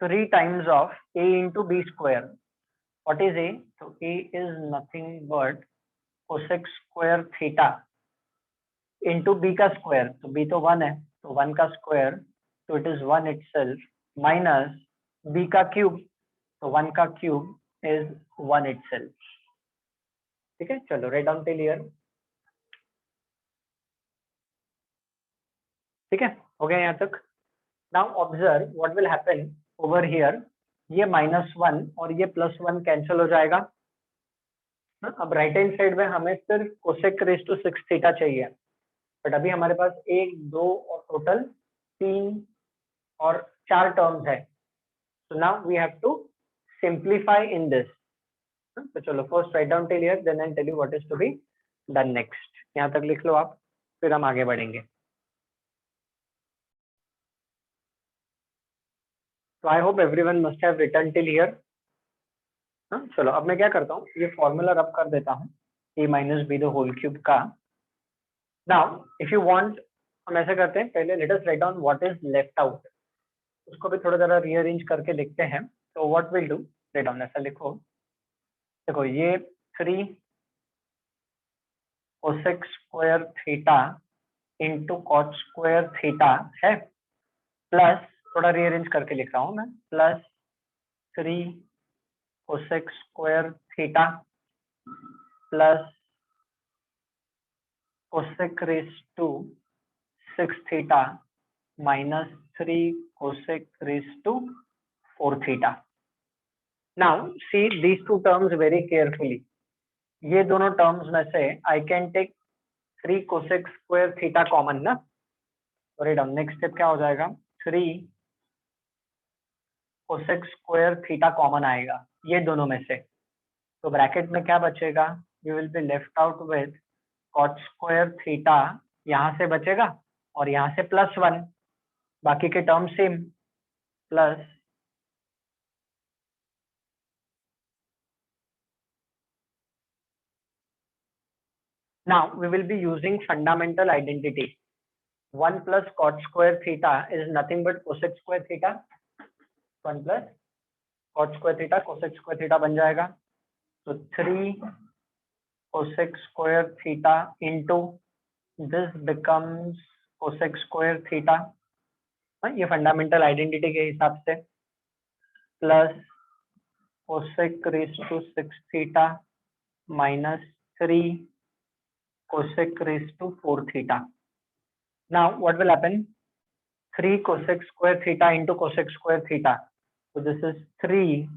3 times of A into B square. What is A? तो A is nothing but cosec square theta into B का square, तो B तो 1 है, तो 1 का स्क्वायर, तो it is 1 itself, minus b का क्यूब, तो 1 का क्यूब इज 1 इटसेल्फ. ठीक है, चलो राइट डाउन टिल हियर. ठीक है, हो गया यहाँ तक. Now observe what will happen over here. ये -1 और ये +1 कैंसिल हो जाएगा. अब राइट हैंड साइड में हमें सिर्फ कोसेक रेज टू 6 थीटा चाहिए, बट अभी हमारे पास 1 2 और टोटल 3 और 4 टर्म्स है. So now we have to simplify in this. तो चलो first write down till here, then I tell you what is to be done next. यहाँ तक लिख लो आप, फिर हम आगे बढ़ेंगे. तो I hope everyone must have written till here. चलो अब मैं क्या करता हूँ, ये फॉर्मूला रब कर देता हूँ a minus b the whole cube का. नाउ इफ यू वांट, हम ऐसे करते हैं, पहले let us write down what is left out. उसको भी थोड़ा जरा रीअरेंज करके लिखते हैं. तो what will do, write down ऐसा लिखो. देखो ये 3 cosec square theta into cot square theta है, प्लस थोड़ा रीअरेंज करके लिख रहा हूँ मैं, plus 3 cosec square theta plus cosec raise to 6 theta minus 3 cosec raise to 4 theta. Now see these two terms very carefully. ये दोनों टर्म्स में से I can take 3 cosec square theta common ना. सॉरी डाउन, नेक्स्ट स्टेप क्या हो जाएगा, 3 cosec square theta common आएगा ये दोनों में से, तो ब्रैकेट में क्या बचेगा, we will be left out with cot square theta, यहाँ से बचेगा और यहाँ से +1, बाकी के term same, plus now we will be using fundamental identity. 1 plus cot square theta is nothing but cosec square theta. 1 plus cot square theta cosec square theta बन जाएगा, तो 3 cosec square theta into this becomes cosec square theta, ये fundamental identity के हिसाब से, plus cosec raised to 6 theta minus 3 cosec raised to 4 theta. Now what will happen, 3 cosec square theta into cosec square theta, so this is 3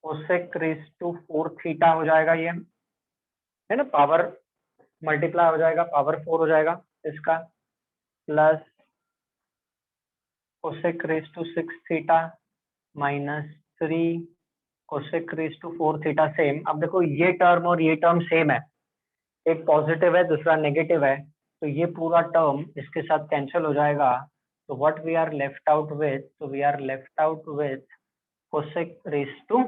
cosec raised to 4 theta हो जाएगा, ये है ना, power multiply हो जाएगा, पावर 4 हो जाएगा इसका, plus cosec raised to 6 theta minus 3 cosec raised to 4 theta same. अब देखो ये टर्म और ये टर्म सेम है, एक पॉजिटिव है दूसरा नेगेटिव है, तो ये पूरा टर्म इसके साथ कैंसिल हो जाएगा, तो what we are left out with, तो we are left out with cosec raised to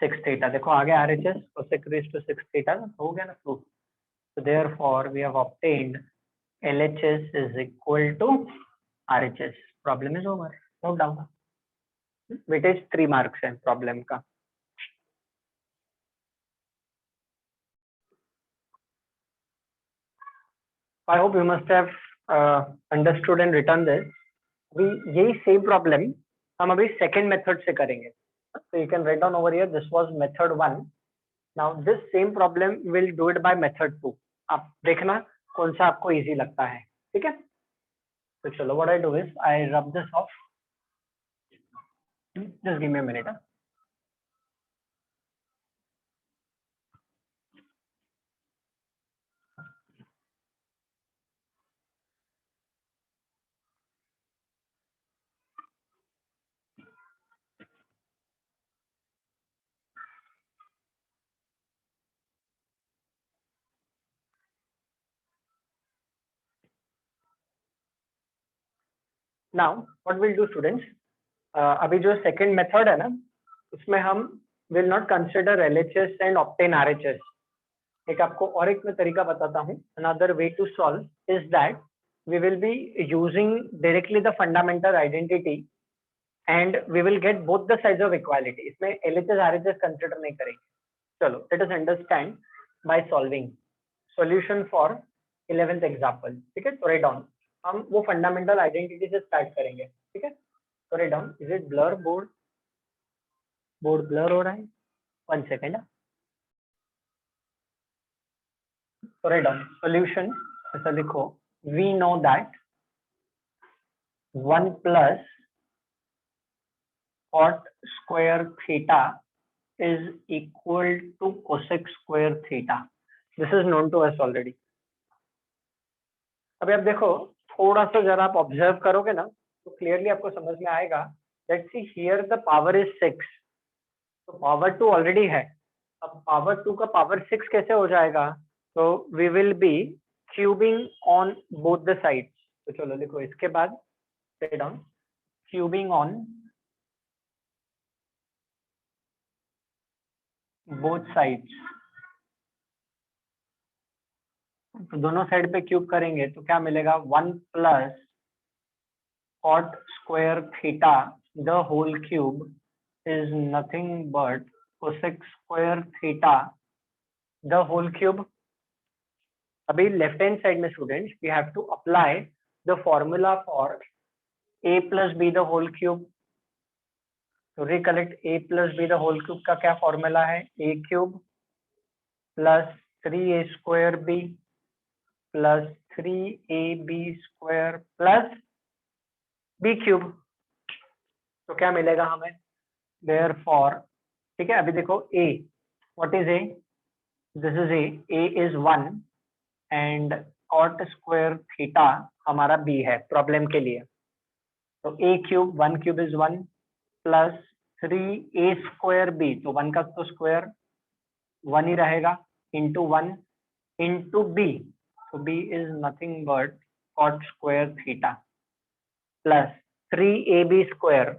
6 theta। देखो आगे RHS cosec raised to 6 theta हो गया ना proof, so therefore we have obtained LHS is equal to RHS, problem is over, no doubt। Weightage 3 marks है problem का। I hope you must have understood and written this। यही same problem हम अभी second method से करेंगे, so you can write down over here, this was method 1, now this same problem will do it by method 2। आप देखना कौन सा आपको इजी लगता है, ठीक है। तो चलो what I do is I rub this off, just give me a minute। Now what we'll do students, अभी जो सेकंड मेथड है ना उसमें हम will not consider LHS and obtain RHS। एक आपको और एक मैं तरीका बताता हूँ, another way to solve is that we will be using directly the fundamental identity and we will get both the sides of equality. इसमें LHS RHS कंसिडर नहीं करेंगे। चलो let us understand by solving solution for 11th example, ठीक है। तो write down, हम वो fundamental identity से स्टार्ट करेंगे, ठीक है। तो write down, is it blur, board blur हो रहा है, 1 सेकेंड। तो राइट डाउन सॉल्यूशन ऐसा लिखो, we know that 1 plus cot square theta is equal to cosec square theta। This is known to us already। अभी आप देखो थोड़ा सा जरा आप ऑब्जर्व करोगे ना तो क्लियरली आपको समझ में आएगा। Let's see here the power is 6, तो पावर 2 ऑलरेडी है, अब पावर 2 का पावर 6 कैसे हो जाएगा, तो we will be cubing on both the sides. तो चलो लिखो इसके बाद down, cubing on both sides. तो दोनों साइड पे क्यूब करेंगे तो क्या मिलेगा, 1 plus cot square theta the whole cube is nothing but cosec square theta the whole cube। अभी लेफ्ट हैंड साइड में students we have to apply the formula for a plus b the whole cube। तो recollect a plus b the whole cube का क्या formula है, a cube plus 3a square b plus 3ab square plus b cube। तो क्या मिलेगा हमें, therefore, ठीक है। अभी देखो a, what is a, this is a is 1 and cot square theta हमारा b है प्रॉब्लम के लिए। तो a cube 1 cube is 1 plus 3a² b, तो 1 का तो स्क्वायर 1 ही रहेगा, इंटू 1 इंटू b, तो b is nothing but cot square theta plus 3ab²,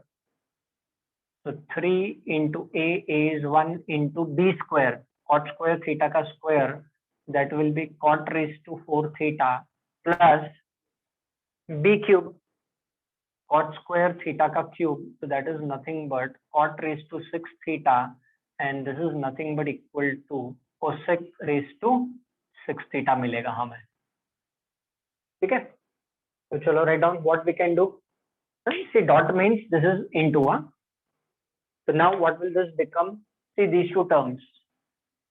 तो 3 into a is 1 into b square, cot square theta का square, that will be cot raised to 4 theta plus b cube, cot square theta का cube, so that is nothing but cot raised to 6 theta, and this is nothing but equal to cosec raised to 6 theta मिलेगा हमें, ठीक है। तो चलो write down what we can do. See, dot means this is into a, so now what will this become? See these two terms,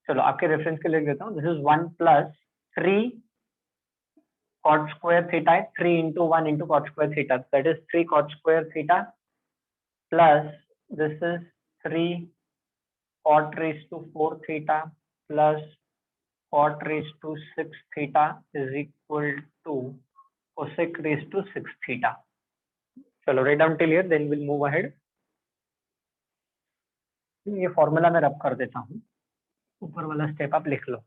चलो आपके reference के लिए लिख देता हूँ, this is 1 plus 3 cot square theta है, 3 into 1 into cot square theta, that is 3 cot square theta plus this is 3 cot raised to 4 theta plus cot raised to 6 theta is equal to cosec raised to 6 theta. चलो write down till here, then we'll move ahead. ये formula मैं रब कर देता हूँ, ऊपर वाला step आप लिख लो.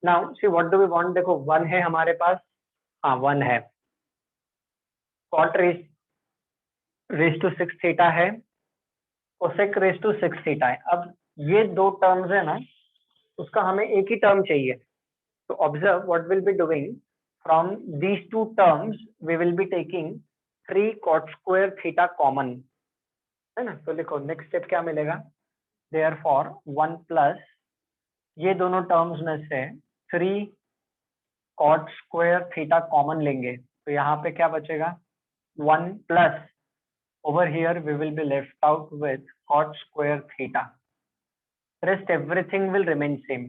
Now see what do we want, देखो 1 है हमारे पास, हाँ 1 है, cot raised to 6 theta है, cosec raised to 6 theta है. अब ये दो टर्म्स है ना, उसका हमें एक ही टर्म चाहिए. तो observe what will be doing, from these two terms we will be taking 3 cot square theta common, है ना. तो लिखो नेक्स्ट स्टेप क्या मिलेगा, देयरफॉर 1 प्लस ये दोनों टर्म्स में से 3 cot square theta कॉमन लेंगे, तो यहाँ पे क्या बचेगा, 1 plus over here we will be left out with cot square theta, rest everything will remain same,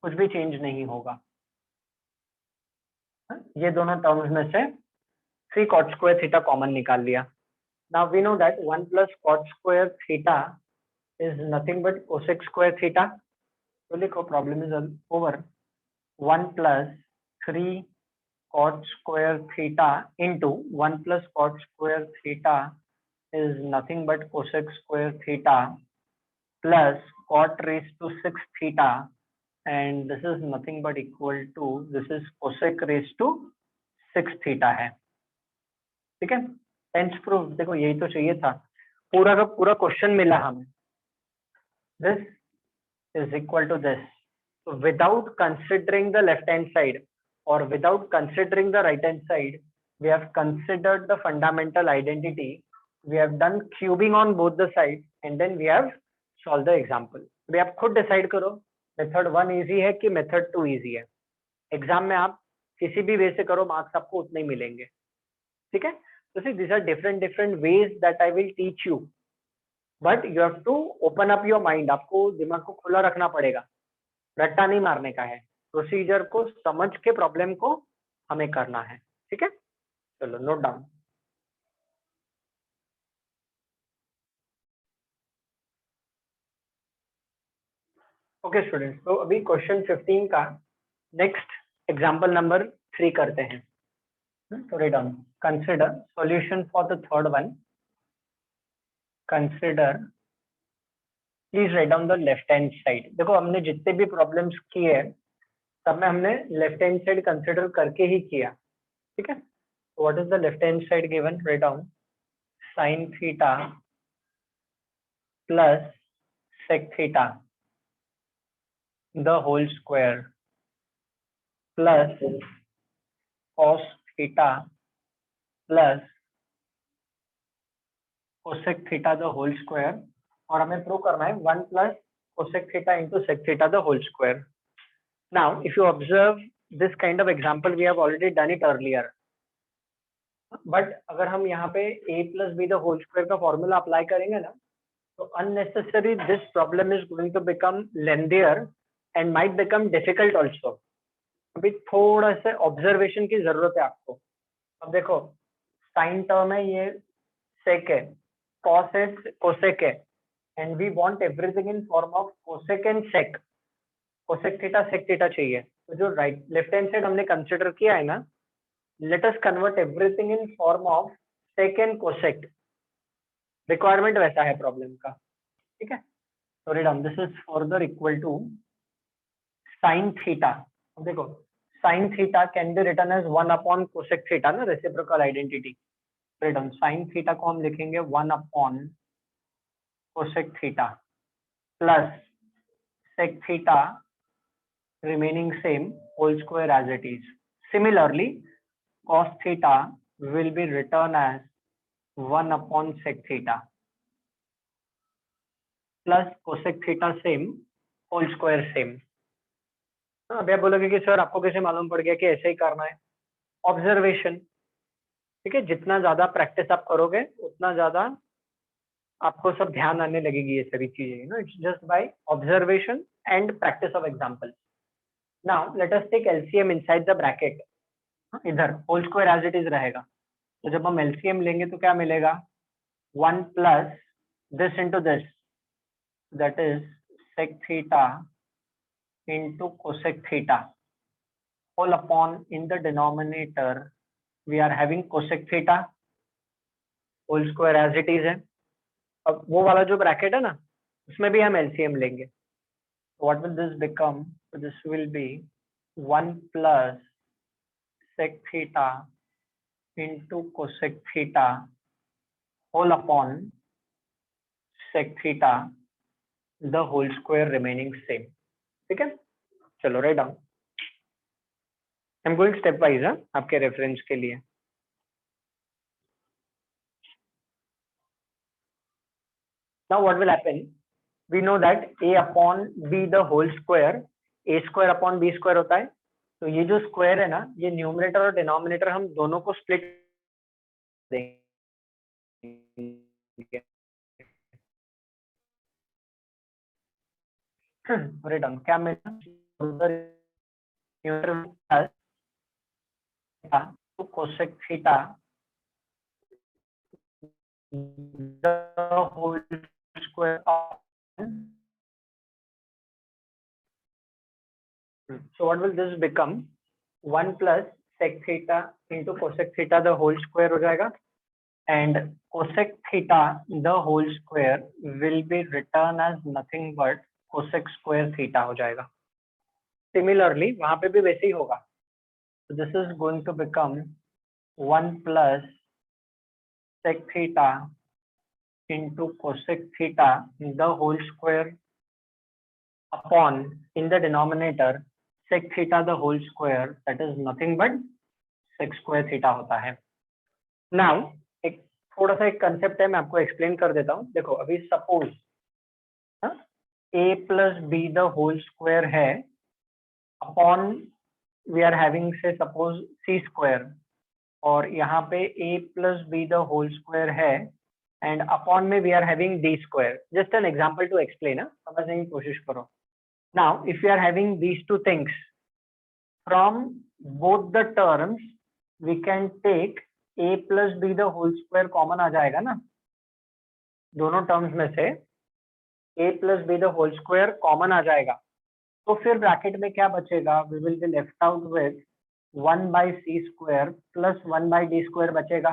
कुछ भी चेंज नहीं होगा. ये दोनों टर्म्स में से 3 cot square theta कॉमन निकाल लिया. Now we know that 1 plus cot square theta is nothing but cosec square theta. तो लिखो problem is over, 1 plus 3 cot square theta into 1 plus cot square theta is nothing but cosec square theta plus cot raised to 6 theta, and this is nothing but equal to, this is cosec raised to 6 theta है, ठीक है. Tense proof, देखो यही तो चाहिए था, पूरा का पूरा क्वेश्चन मिला हमें. this is equal to this, so without considering the left hand side or without considering the right hand side, we have considered the fundamental identity, we have done cubing on both the sides, and then we have solved the example. अभी आप खुद decide करो method 1 easy है कि method 2 easy है. Exam में आप किसी भी वे से करो, मार्क्स आपको उतने ही मिलेंगे, ठीक है. तो see this are different ways that I will teach you, but you have to open up your mind, आपको दिमाग को खुला रखना पड़ेगा, रट्टा नहीं मारने का है, प्रोसीजर को समझ के प्रॉब्लम को हमें करना है, ठीक है. चलो नोट डाउन. ओके स्टूडेंट्स, तो अभी क्वेश्चन 15 का नेक्स्ट एग्जांपल नंबर 3 करते हैं. तो write down, consider solution for the third one, consider, please write down the left hand side. देखो हमने जितने भी प्रॉब्लम्स किए सब में हमने लेफ्ट हैंड साइड कंसीडर करके ही किया, ठीक है. What is the left hand side given, write down sin theta plus sec theta the whole square plus cos theta plus cosec theta the whole square, और हमें प्रूव करना है 1 plus cosec theta into sec theta the whole square. Now if you observe this kind of example we have already done it earlier, but अगर हम यहाँ पे a plus b the whole square का formula apply करेंगे ना, तो unnecessary this problem is going to become lengthier and might become difficult also. अभी थोड़ा सा ऑब्जर्वेशन की जरूरत है आपको. अब देखो साइन टर्म है, ये सेक है, कॉस है, कोसेक है, and we want everything in form of cosec and sec. Cosec theta sec theta चाहिए, तो जो राइट लेफ्ट हैंड साइड हमने कंसिडर किया है ना, let us convert everything in form of sec and cosec. Requirement वैसा है प्रॉब्लम का, ठीक है. So write down this is further equal to sin theta. देखो sin theta can be written as 1 upon cosec theta ना, reciprocal identity. write down sin theta को हम लिखेंगे 1 upon cosec theta plus sec theta remaining same whole square as it is. Similarly, cos theta will be written as 1 upon sec theta plus cosec theta same whole square same. अभी आप बोलोगे कि sir आपको कैसे मालूम पड़ गया कि ऐसे ही करना है? ऑब्जर्वेशन, ठीक है. जितना ज्यादा प्रैक्टिस आप करोगे उतना ज्यादा आपको सब ध्यान आने लगेगी ये सभी चीजें, you know. It's just by observation and practice of example. Now let us take LCM inside the bracket. इधर whole square as it is रहेगा, तो जब हम एलसीएम लेंगे तो क्या मिलेगा? 1 plus this into this, that is sec theta into cosec theta whole upon in the denominator we are having cosec theta whole square as it is है. अब वो वाला जो ब्रैकेट है ना, उसमें भी हम एलसीएम लेंगे. what will this become? So this will be 1 plus sec theta into cosec theta whole upon sec theta the whole square remaining same. ठीक है, चलो write down. I am going step wise आपके reference के लिए. Now what will happen? We know that a upon b the whole square, a square upon b square होता है. तो ये जो स्क्वायर है ना, ये न्यूमरेटर और डिनोमिनेटर हम दोनों को स्प्लिट देंगे. Write down. क्या मिलेगा? cosec theta the whole square of, so what will this become? 1 plus sec theta into cosec theta the whole square हो जाएगा, and cosec theta the whole square will be written as nothing but cosec square theta हो जाएगा. Similarly वहां पे भी वैसे ही होगा. So this is going to become 1 plus sec theta into cosec theta the whole square upon in the denominator sec theta the whole square, that is nothing but sec square theta होता है. Now एक थोड़ा सा एक concept है, मैं आपको explain कर देता हूँ. देखो अभी suppose a plus b the whole square है upon we are having say suppose c square, और यहाँ पे a plus b the whole square है and upon में we are having d square. Just an example to explain, समझने की कोशिश करो. Now if we are having these two things, from both the terms we can take a plus b the whole square common आ जाएगा ना, दोनों terms में से a plus b the whole square common आ जाएगा. तो फिर ब्रैकेट में क्या बचेगा? we will be left out with 1 by c square plus 1 by d square बचेगा.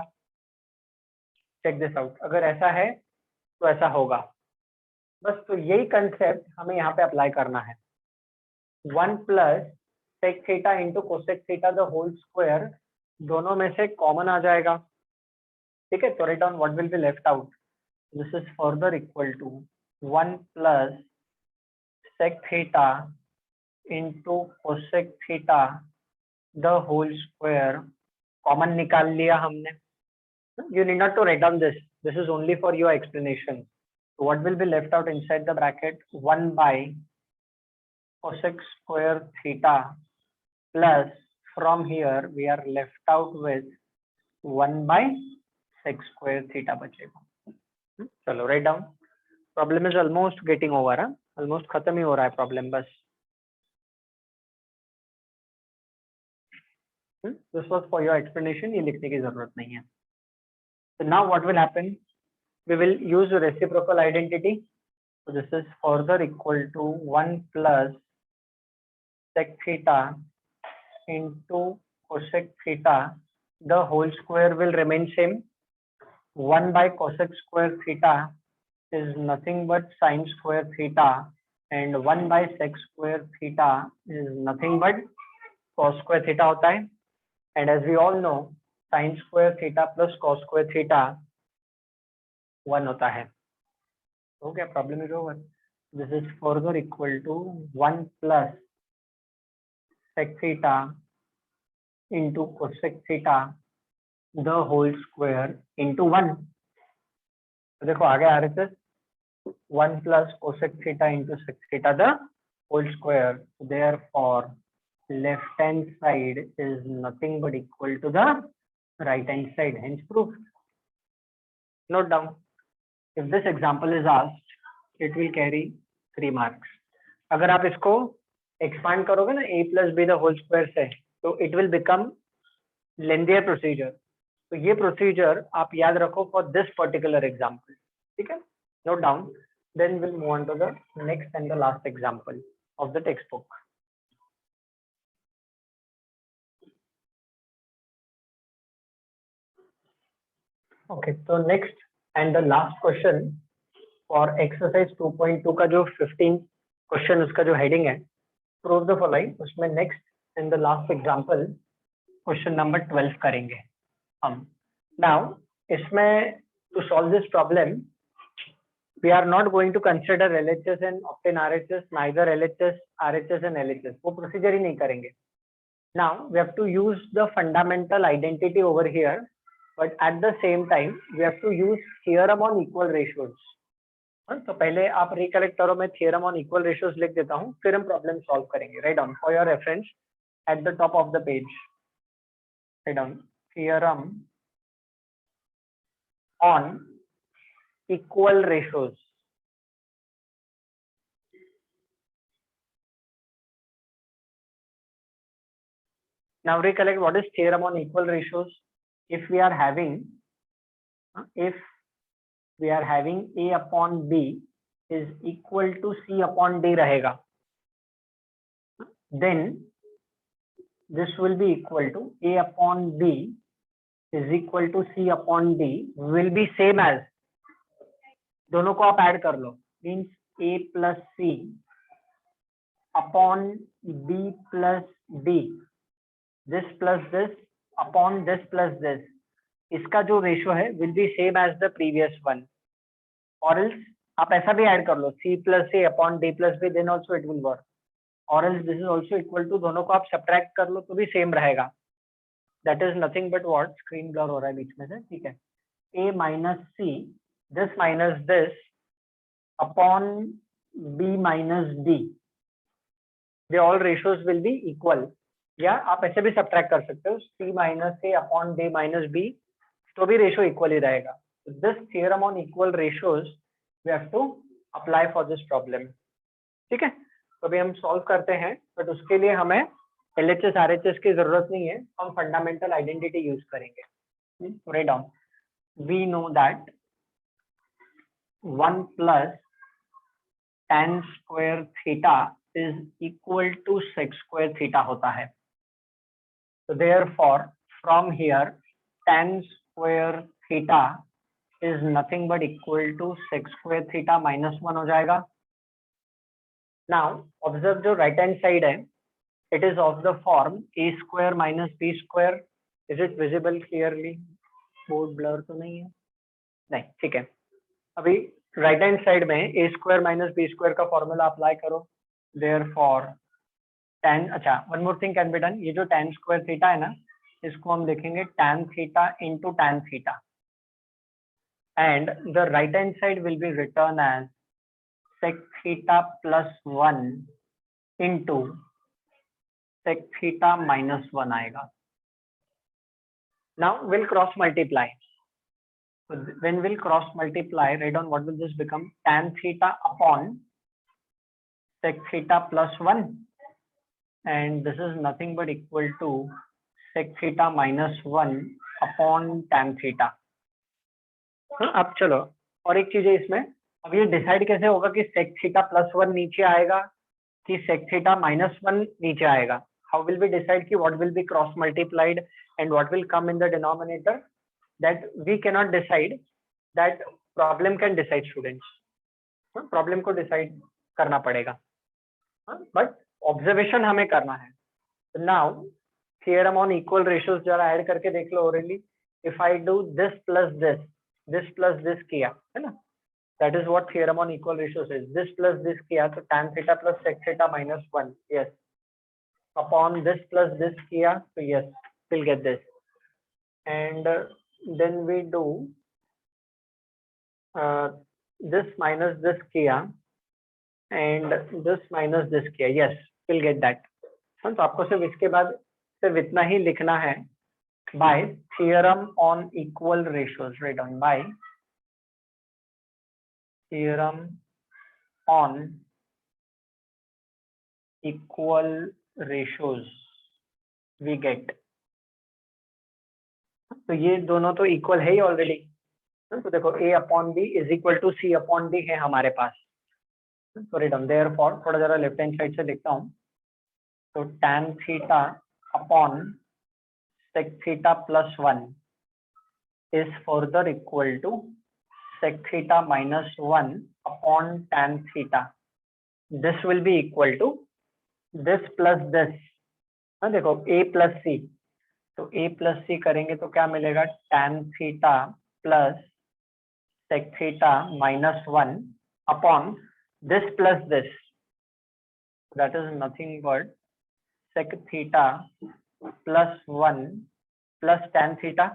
Check this out. अगर ऐसा है तो ऐसा होगा बस. तो यही कंसेप्ट हमें यहाँ पे अप्लाई करना है. 1 plus sec theta into cosec theta the whole square दोनों में से कॉमन आ जाएगा, ठीक है. तो write down what will be left out. This is further equal to 1 plus sec theta into cosec theta the whole square. Common निकाल लिया हमने. You need not to write down this. This is only for your explanation. So what will be left out inside the bracket? 1 by cosec square theta plus from here we are left out with 1 by sec square theta बचेगा. चलो write down. Problem is almost getting over. Almost खत्म ही हो रहा है problem बस. This was for your explanation. ये लिखने की जरूरत नहीं है. So now what will happen? We will use reciprocal identity. So this is further equal to 1 plus sec theta into cosec theta the whole square will remain same. 1 by cosec square theta is nothing but sin square theta, and 1 by sec square theta is nothing but cos square theta होता है. And as we all know, sin square theta plus cos square theta 1 होता है. हो गया, problem is over. This is further equal to 1 plus sec theta into cosec theta the whole square into 1. तो देखो आगे आ रहे थे 1 plus cosec theta into sec theta the whole square. Therefore, left hand side is nothing but equal to the right hand side. Hence proved. Note down. If this example is asked, it will carry 3 marks. अगर आप इसको expand करोगे ना a plus b the whole square से, तो it will become lengthier procedure. तो ये procedure आप याद रखो for this particular example. ठीक है? Note down. Then we'll move on to the next and the last example of the textbook. Okay, so next and the last question for exercise 2.2 का जो 15 question उसका जो heading है prove the following, उसमें next and the last example question number 12 करेंगे हम. Now इसमें to solve this problem we are not going to consider LHS and obtain RHS, neither LHS, RHS and LHS. वो procedure ही नहीं करेंगे. Now we have to use the fundamental identity over here, but at the same time we have to use theorem on equal ratios. तो पहले आप recollect करो, मैं theorem on equal ratios लिख देता हूँ, फिर हम प्रॉब्लम सॉल्व करेंगे. Write down for your reference at the top of the page. Write down theorem on equal ratios. Now recollect what is theorem on equal ratios. If we are having A upon B is equal to C upon D रहेगा, then this will be equal to A upon B is equal to C upon D will be same as, दोनों को आप add कर लो, means A plus C upon B plus D, this plus this upon this plus this, इसका जो ratio है will be same as the previous one. Or else आप ऐसा भी ऐड कर लो C plus A upon D plus B, then also it will work. Or else this is also equal to, दोनों को आप सब्ट्रैक्ट कर लो तो भी सेम रहेगा. That is nothing but what, screen blur हो रहा है बीच में से, ठीक है. A minus C, this minus this upon B minus D, they all ratios will be equal. या आप ऐसे भी सब्ट्रैक्ट कर सकते हो, C minus A upon D minus B, तो भी रेशियो इक्वल ही रहेगा. This theorem on equal ratios we have to apply for this problem. ठीक है, तो अभी हम सॉल्व करते हैं, बट उसके लिए हमें LHS RHS की जरूरत नहीं है, हम फंडामेंटल आइडेंटिटी यूज करेंगे. Write down, we know that 1 plus tan square theta is equal to sec square theta होता है. So therefore from here tan square theta is nothing but equal to sec square theta minus 1 हो जाएगा. Now observe जो right hand side है, it is of the form a square minus b square. Is it visible clearly? Board blur तो नहीं है? नहीं, ठीक है. अभी राइट हैंड साइड में a square minus b square का फॉर्मूला अप्लाई करो. देयरफॉर tan, अच्छा one more thing can be done. ये जो tan स्क्वायर थीटा है ना, इसको हम लिखेंगे tan theta into tan theta, and the right hand side will be written as sec theta plus 1 into sec theta minus 1 आएगा. Now we'll cross multiply. So when we'll cross multiply, write down what will this become? Tan theta upon sec theta plus 1, and this is nothing but equal to sec theta minus 1 upon tan theta. अब चलो और एक चीज है इसमें, अब ये decide कैसे होगा कि sec theta plus 1 नीचे आएगा कि sec theta minus 1 नीचे आएगा. how will we decide ki what will be cross multiplied and what will come in the denominator? That we cannot decide, that problem can decide students. Problem को decide करना पड़ेगा, but observation हमें करना है. Now theorem on equal ratios जरा add करके देख लो orally. If I do this plus this किया है ना, that is what theorem on equal ratios is. This plus this किया तो tan theta plus sec theta minus 1, yes. Upon this plus this किया तो yes, will get this. And then we do this minus this किया and this minus this किया, yes, we'll get that. तो आपको सिर्फ इसके बाद सिर्फ इतना ही लिखना है. by theorem on equal ratios, write down by theorem on equal ratios we get. तो ये दोनों तो इक्वल है ही ऑलरेडी. तो देखो a upon B is equal to c upon D है हमारे पास. तो रिटर्न देयरफॉर, थोड़ा जरा लेफ्ट हैंड साइड से लिखता हूँ. तो tan theta upon sec theta plus 1 is further equal to sec theta minus 1 upon tan theta. This will be equal to this plus this. देखो a प्लस c, तो a plus c करेंगे तो क्या मिलेगा? tan theta plus sec theta minus 1 upon this plus this, that is nothing but sec theta plus 1 plus tan theta.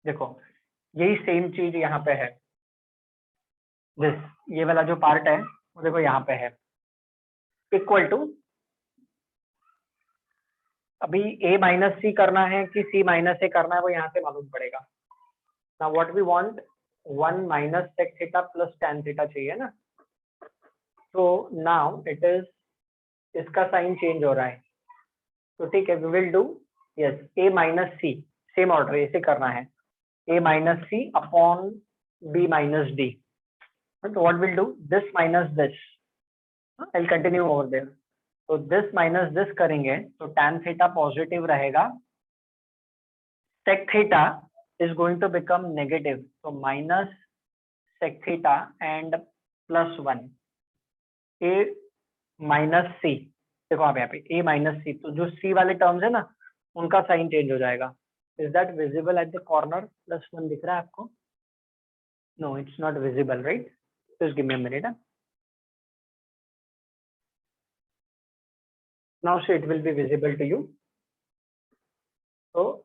देखो यही same चीज यहाँ पे है. दिस, ये वाला जो पार्ट है वो देखो यहाँ पे है, इक्वल टू. अभी a माइनस सी करना है कि c माइनस ए करना है वो यहाँ से मालूम पड़ेगा. Now what we want, 1 minus sec theta plus tan theta चाहिए ना. तो now it is, इसका साइन चेंज हो रहा है. तो ठीक है, we will do yes a minus c, same order ऐसे करना है. a minus c upon b minus d. So what we'll do, this minus this, I'll continue over there. तो this minus this करेंगे तो tan theta पॉजिटिव रहेगा, sec theta is going to become negative, so minus sec theta and plus 1. a minus c, देखो आप यहाँ पे a minus c, तो जो c वाले टर्म्स है ना उनका साइन चेंज हो जाएगा. Is that visible at the corner? Plus 1 दिख रहा है आपको? No, it's not visible, right? Just give me a minute. Now so it will be visible to you. तो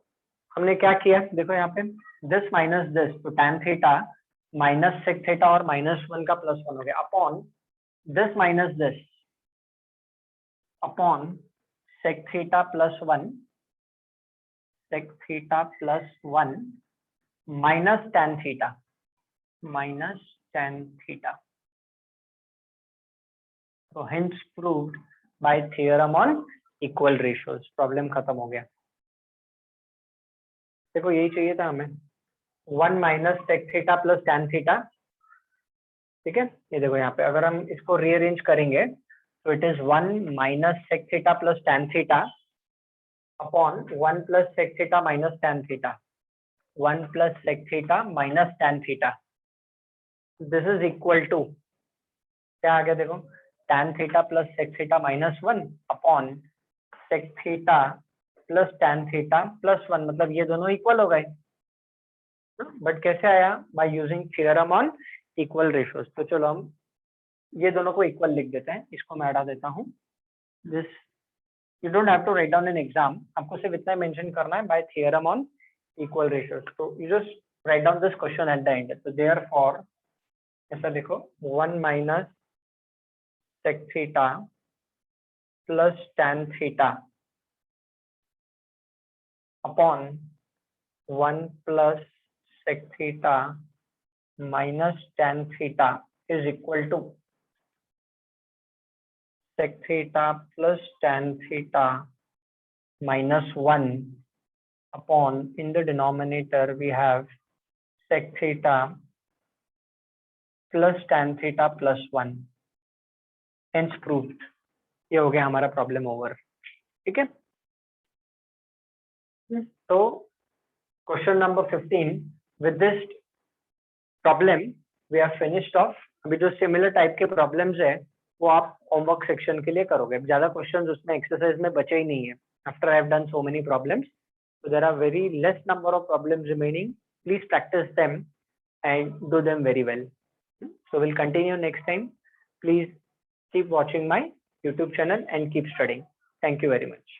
हमने क्या किया देखो यहाँ पे, दिस माइनस दिस, तो tan theta minus sec theta और माइनस 1 का प्लस 1 हो गया, upon this minus this upon sec theta plus 1, sec theta plus 1 minus tan theta, minus tan theta. तो hence proved by theorem on equal ratios. Problem खत्म हो गया. देखो यही चाहिए था हमें, 1 minus sec theta plus tan theta. ठीक है, ये देखो यहाँ पे अगर हम इसको रीअरेंज करेंगे तो it is 1 minus sec theta plus tan theta upon 1 plus sec theta minus tan theta, 1 plus sec theta minus tan theta. This is equal to क्या आ गया देखो, tan theta plus sec theta minus 1 upon sec theta plus tan theta plus 1, मतलब ये दोनों equal हो गए. But कैसे आया? By using theorem on equal ratios. तो चलो हम ये दोनों को इक्वल लिख देते हैं. इसको मैं हटा देता हूँ. This you don't have to write down in exam, आपको सिर्फ इतना मेंशन करना है by theorem on equal ratios. तो you just write down this question at the end. तो देयरफॉर ऐसा देखो, 1 minus sec theta plus tan theta upon 1 plus sec theta minus tan थीटा is equal to sec theta plus tan थीटा minus 1 upon, in the denominator we have sec theta plus tan theta plus 1. Hence proved. ये हो गया हमारा problem over. ठीक है, तो question number 15, with this problem we are finished off. अभी जो सिमिलर टाइप के प्रॉब्लम्स है वो आप होमवर्क सेक्शन के लिए करोगे, ज्यादा क्वेश्चंस उसमें एक्सरसाइज में बचे ही नहीं है। After I have done so many problems, so there are very less number of problems remaining. Please practice them and do them very well. So we'll continue next time. Please keep watching my YouTube channel and keep studying. Thank you very much.